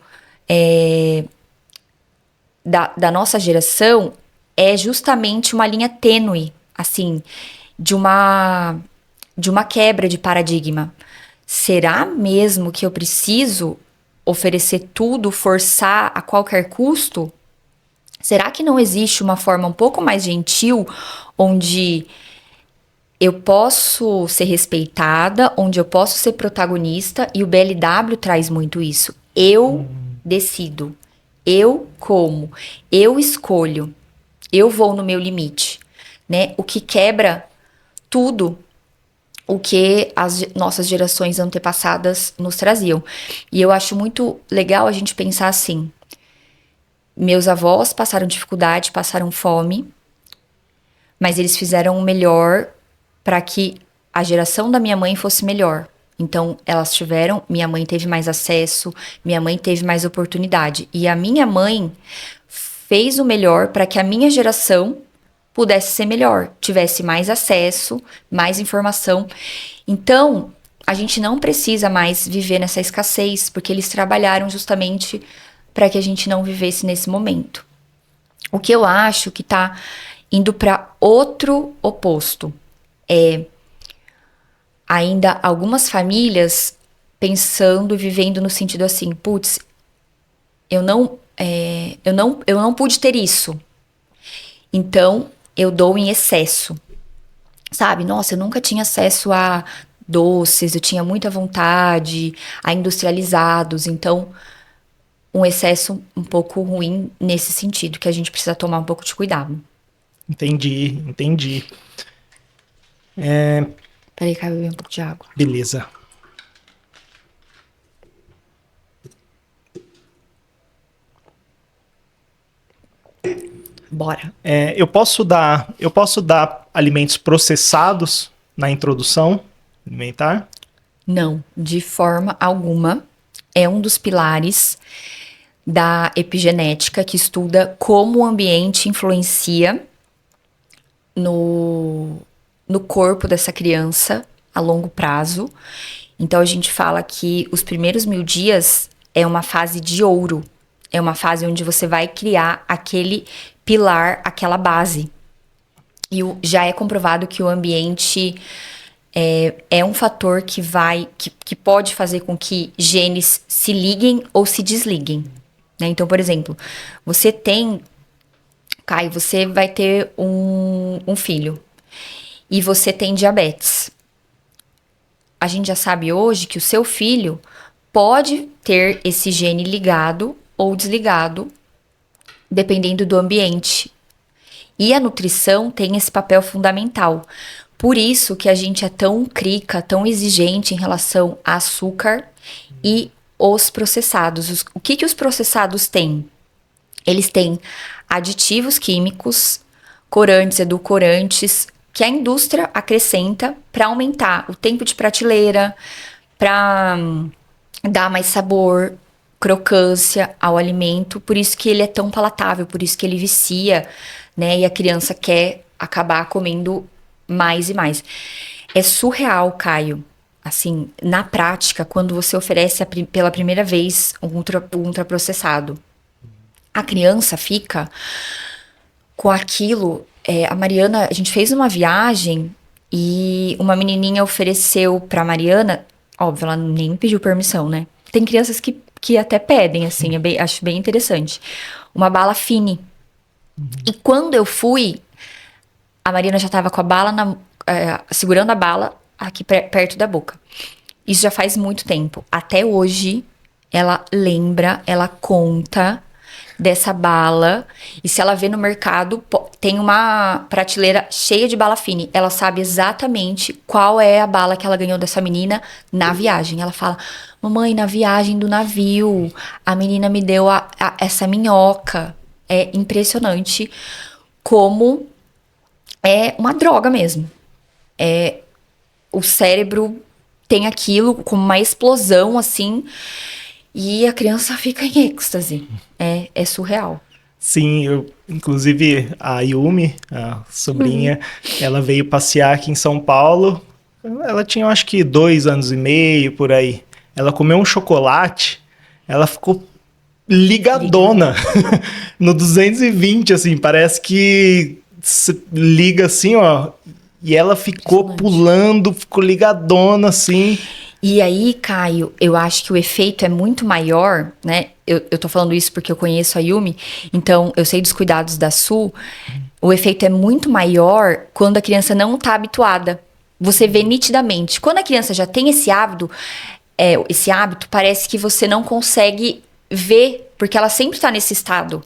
da nossa geração é justamente uma linha tênue, assim, de uma quebra de paradigma. Será mesmo que eu preciso oferecer tudo, forçar a qualquer custo? Será que não existe uma forma um pouco mais gentil, onde eu posso ser respeitada, onde eu posso ser protagonista? E o BLW traz muito isso. Eu decido, eu como, eu escolho, eu vou no meu limite, né? O que quebra tudo o que as nossas gerações antepassadas nos traziam. E eu acho muito legal a gente pensar assim: meus avós passaram dificuldade, passaram fome, mas eles fizeram o melhor para que a geração da minha mãe fosse melhor. Então, elas tiveram, minha mãe teve mais acesso, minha mãe teve mais oportunidade. E a minha mãe fez o melhor para que a minha geração pudesse ser melhor, tivesse mais acesso, mais informação. Então, a gente não precisa mais viver nessa escassez, porque eles trabalharam justamente para que a gente não vivesse nesse momento. O que eu acho que está indo para outro oposto é ainda algumas famílias pensando e vivendo no sentido assim, putz, eu não pude ter isso, então eu dou em excesso, sabe? Nossa, eu nunca tinha acesso a doces, eu tinha muita vontade, a industrializados, então um excesso um pouco ruim nesse sentido, que a gente precisa tomar um pouco de cuidado. Entendi. Peraí, que eu beber um pouco de água. Beleza. Bora. Eu posso dar alimentos processados na introdução alimentar? Não, de forma alguma. É um dos pilares da epigenética que estuda como o ambiente influencia no corpo dessa criança a longo prazo. Então a gente fala que os primeiros 1000 dias é uma fase de ouro. É uma fase onde você vai criar aquele pilar, aquela base. E já é comprovado que o ambiente é um fator que pode fazer com que genes se liguem ou se desliguem. Né? Então, por exemplo, Caio, você vai ter um filho e você tem diabetes. A gente já sabe hoje que o seu filho pode ter esse gene ligado ou desligado, dependendo do ambiente. E a nutrição tem esse papel fundamental. Por isso que a gente é tão crica, tão exigente em relação a açúcar e os processados. O que os processados têm? Eles têm aditivos químicos, corantes, edulcorantes, que a indústria acrescenta para aumentar o tempo de prateleira, para dar mais sabor, crocância ao alimento. Por isso que ele é tão palatável, por isso que ele vicia, né? E a criança quer acabar comendo mais e mais. É surreal, Caio. Assim, na prática, quando você oferece pela primeira vez um ultraprocessado, a criança fica com aquilo. A Mariana, a gente fez uma viagem e uma menininha ofereceu pra Mariana, óbvio, ela nem me pediu permissão, né? Tem crianças que até pedem, assim, acho bem interessante. Uma bala Fine. E quando eu fui, a Mariana já tava com a bala, segurando a bala aqui perto da boca. Isso já faz muito tempo. Até hoje, ela lembra, ela conta dessa bala. E se ela vê no mercado, tem uma prateleira cheia de bala Fine. Ela sabe exatamente qual é a bala que ela ganhou dessa menina na viagem. Ela fala: mamãe, na viagem do navio, a menina me deu essa minhoca. É impressionante como é uma droga mesmo. O cérebro tem aquilo como uma explosão, assim, e a criança fica em êxtase. É surreal. Sim, inclusive a Yumi, a sobrinha, ela veio passear aqui em São Paulo. Ela tinha, acho que 2 anos e meio, por aí. Ela comeu um chocolate, ela ficou ligadona no 220, assim, parece que se liga assim, ó, e ela ficou pulando, ficou ligadona, assim. E aí, Caio, eu acho que o efeito é muito maior, né? Eu tô falando isso porque eu conheço a Yumi, então eu sei dos cuidados da Su. O efeito é muito maior quando a criança não tá habituada. Você vê nitidamente. Quando a criança já tem esse hábito, parece que você não consegue ver, porque ela sempre tá nesse estado,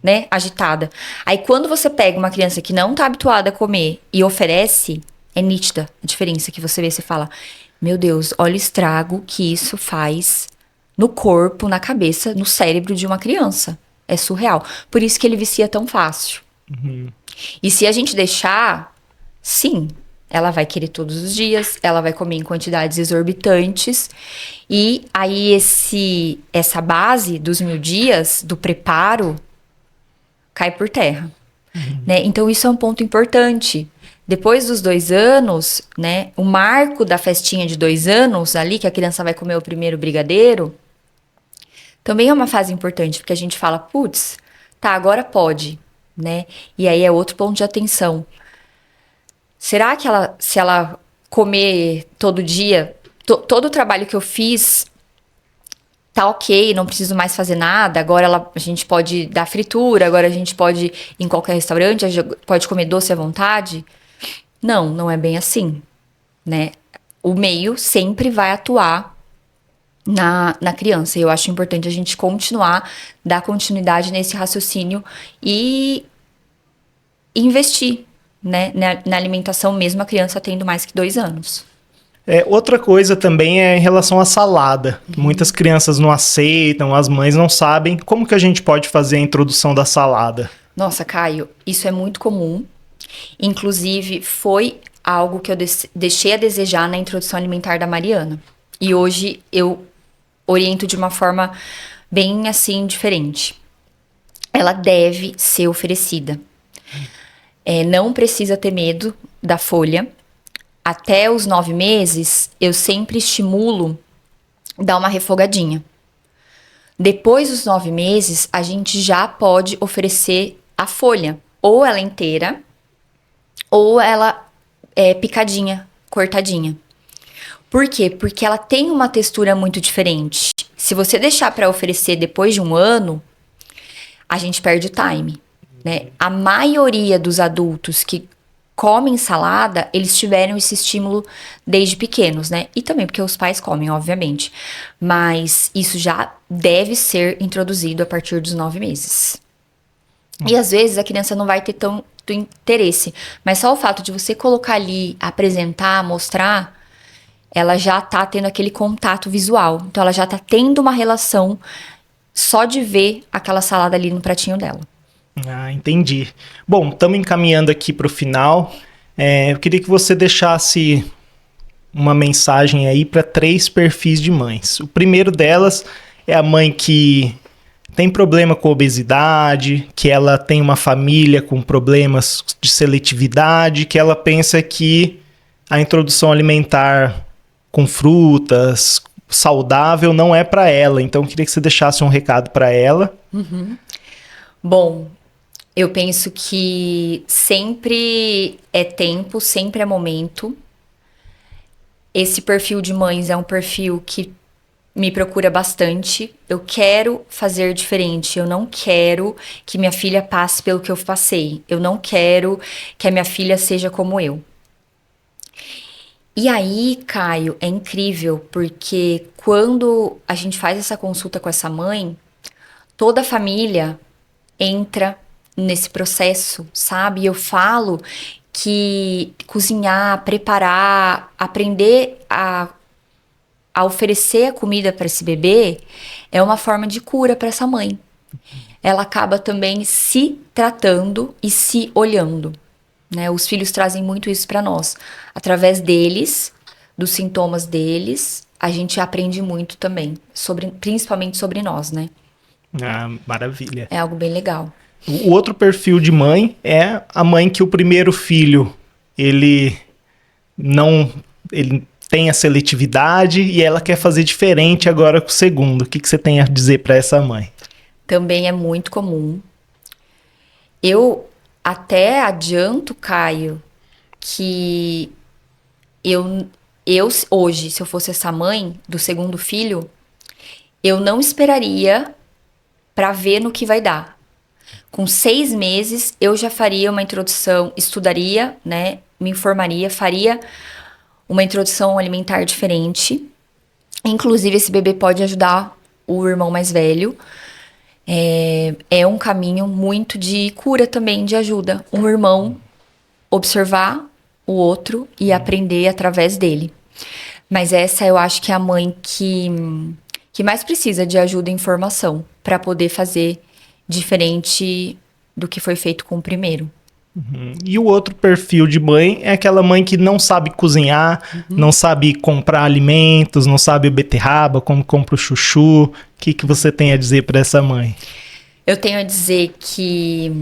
né, agitada. Aí quando você pega uma criança que não tá habituada a comer e oferece, é nítida a diferença que você vê, você fala: meu Deus, olha o estrago que isso faz no corpo, na cabeça, no cérebro de uma criança. É surreal. Por isso que ele vicia tão fácil. E se a gente deixar, sim, ela vai querer todos os dias, ela vai comer em quantidades exorbitantes. E aí essa base dos 1000 dias, do preparo, cai por terra. Né? Então isso é um ponto importante. Depois dos 2 anos, né, o marco da festinha de 2 anos, ali que a criança vai comer o primeiro brigadeiro, também é uma fase importante, porque a gente fala: putz, tá, agora pode, né? E aí é outro ponto de atenção. Será que se ela comer todo dia, todo o trabalho que eu fiz tá ok, não preciso mais fazer nada, agora a gente pode dar fritura, agora a gente pode ir em qualquer restaurante, a gente pode comer doce à vontade? Não é bem assim, né? O meio sempre vai atuar na criança. E eu acho importante a gente dar continuidade nesse raciocínio e investir, né, na alimentação mesmo a criança tendo mais que 2 anos. Outra coisa também é em relação à salada. Muitas crianças não aceitam, as mães não sabem. Como que a gente pode fazer a introdução da salada? Nossa, Caio, isso é muito comum. Inclusive, foi algo que eu deixei a desejar na introdução alimentar da Mariana. E hoje eu oriento de uma forma bem assim diferente. Ela deve ser oferecida. Não precisa ter medo da folha. Até os 9 meses, eu sempre estimulo dar uma refogadinha. Depois dos 9 meses, a gente já pode oferecer a folha. Ou ela inteira, ou ela picadinha, cortadinha. Por quê? Porque ela tem uma textura muito diferente. Se você deixar para oferecer depois de um ano, a gente perde o time, né? A maioria dos adultos que comem salada, eles tiveram esse estímulo desde pequenos, né? E também porque os pais comem, obviamente. Mas isso já deve ser introduzido a partir dos 9 meses. E às vezes a criança não vai ter tanto interesse. Mas só o fato de você colocar ali, apresentar, mostrar, ela já tá tendo aquele contato visual. Então ela já tá tendo uma relação só de ver aquela salada ali no pratinho dela. Ah, entendi. Bom, estamos encaminhando aqui para o final. Eu queria que você deixasse uma mensagem aí para 3 perfis de mães. O primeiro delas é a mãe que tem problema com obesidade, que ela tem uma família com problemas de seletividade, que ela pensa que a introdução alimentar com frutas, saudável, não é para ela. Então, eu queria que você deixasse um recado para ela. Bom, eu penso que sempre é tempo, sempre é momento. Esse perfil de mães é um perfil que me procura bastante. Eu quero fazer diferente. Eu não quero que minha filha passe pelo que eu passei. Eu não quero que a minha filha seja como eu. E aí, Caio, é incrível, porque quando a gente faz essa consulta com essa mãe, toda a família entra nesse processo, sabe? Eu falo que cozinhar, preparar, aprender a oferecer a comida para esse bebê é uma forma de cura para essa mãe. Ela acaba também se tratando e se olhando, né? Os filhos trazem muito isso para nós. Através deles, dos sintomas deles, a gente aprende muito também, principalmente sobre nós, né? Ah, maravilha. É algo bem legal. O outro perfil de mãe é a mãe que o primeiro filho, ele tem a seletividade e ela quer fazer diferente agora com o segundo. O que você tem a dizer para essa mãe? Também é muito comum. Eu até adianto, Caio, que eu hoje, se eu fosse essa mãe do segundo filho, eu não esperaria para ver no que vai dar. Com 6 meses, eu já faria uma introdução, estudaria, né? Me informaria, faria uma introdução alimentar diferente. Inclusive, esse bebê pode ajudar o irmão mais velho. É um caminho muito de cura também, de ajuda. Um irmão observar o outro e aprender através dele. Mas essa eu acho que é a mãe que mais precisa de ajuda e informação para poder fazer diferente do que foi feito com o primeiro. E o outro perfil de mãe é aquela mãe que não sabe cozinhar, não sabe comprar alimentos, não sabe beterraba, como compra o chuchu. O que você tem a dizer para essa mãe? Eu tenho a dizer que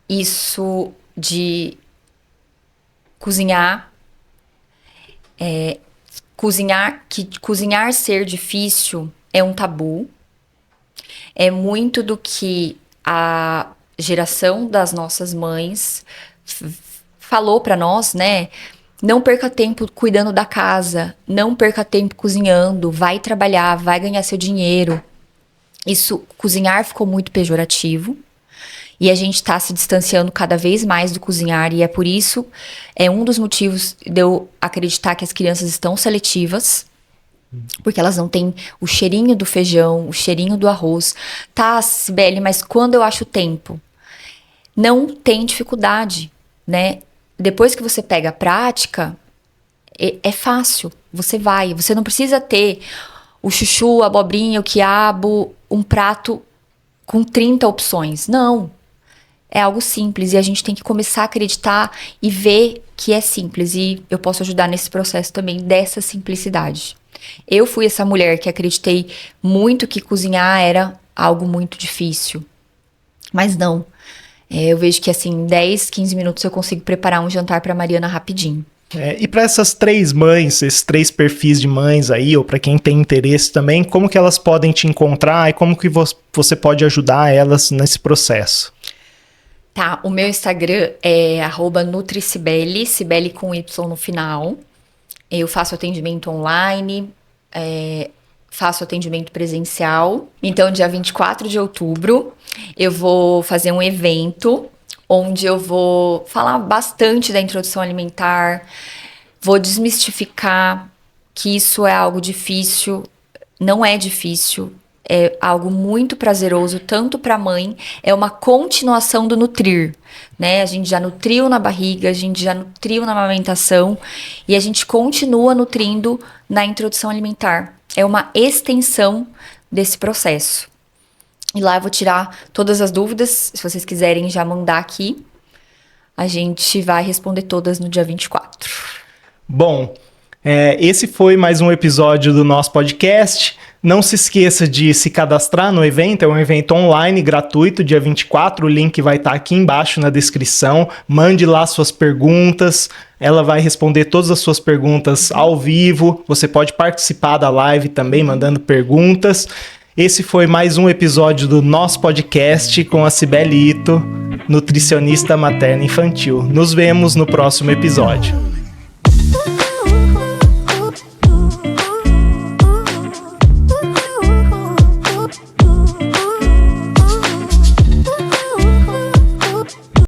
isso de cozinhar, cozinhar ser difícil é um tabu. É muito do que a geração das nossas mães falou para nós, né? Não perca tempo cuidando da casa, não perca tempo cozinhando, vai trabalhar, vai ganhar seu dinheiro. Isso, cozinhar ficou muito pejorativo e a gente tá se distanciando cada vez mais do cozinhar e é por isso, é um dos motivos de eu acreditar que as crianças estão seletivas. Porque elas não têm o cheirinho do feijão, o cheirinho do arroz. Tá, Sibeli, mas quando eu acho tempo? Não tem dificuldade, né? Depois que você pega a prática, é fácil. Você não precisa ter o chuchu, a abobrinha, o quiabo, um prato com 30 opções. Não. é algo simples e a gente tem que começar a acreditar e ver que é simples. E eu posso ajudar nesse processo também dessa simplicidade. Eu fui essa mulher que acreditei muito que cozinhar era algo muito difícil. Mas não. Eu vejo que assim, em 10, 15 minutos eu consigo preparar um jantar para Mariana rapidinho. E para essas 3 mães, esses 3 perfis de mães aí, ou para quem tem interesse também, como que elas podem te encontrar e como que você pode ajudar elas nesse processo? Tá, o meu Instagram é @nutricibele, Cibele com Y no final. Eu faço atendimento online, faço atendimento presencial. Então, dia 24 de outubro, eu vou fazer um evento onde eu vou falar bastante da introdução alimentar, vou desmistificar que isso é algo difícil, não é difícil, é algo muito prazeroso, tanto para a mãe, é uma continuação do nutrir, né? A gente já nutriu na barriga, a gente já nutriu na amamentação e a gente continua nutrindo na introdução alimentar. É uma extensão desse processo. E lá eu vou tirar todas as dúvidas, se vocês quiserem já mandar aqui, a gente vai responder todas no dia 24. Bom, esse foi mais um episódio do nosso podcast. Não se esqueça de se cadastrar no evento, é um evento online, gratuito, dia 24, o link vai estar aqui embaixo na descrição. Mande lá suas perguntas, ela vai responder todas as suas perguntas ao vivo. Você pode participar da live também, mandando perguntas. Esse foi mais um episódio do nosso podcast com a Cibele Ito, nutricionista materna infantil. Nos vemos no próximo episódio.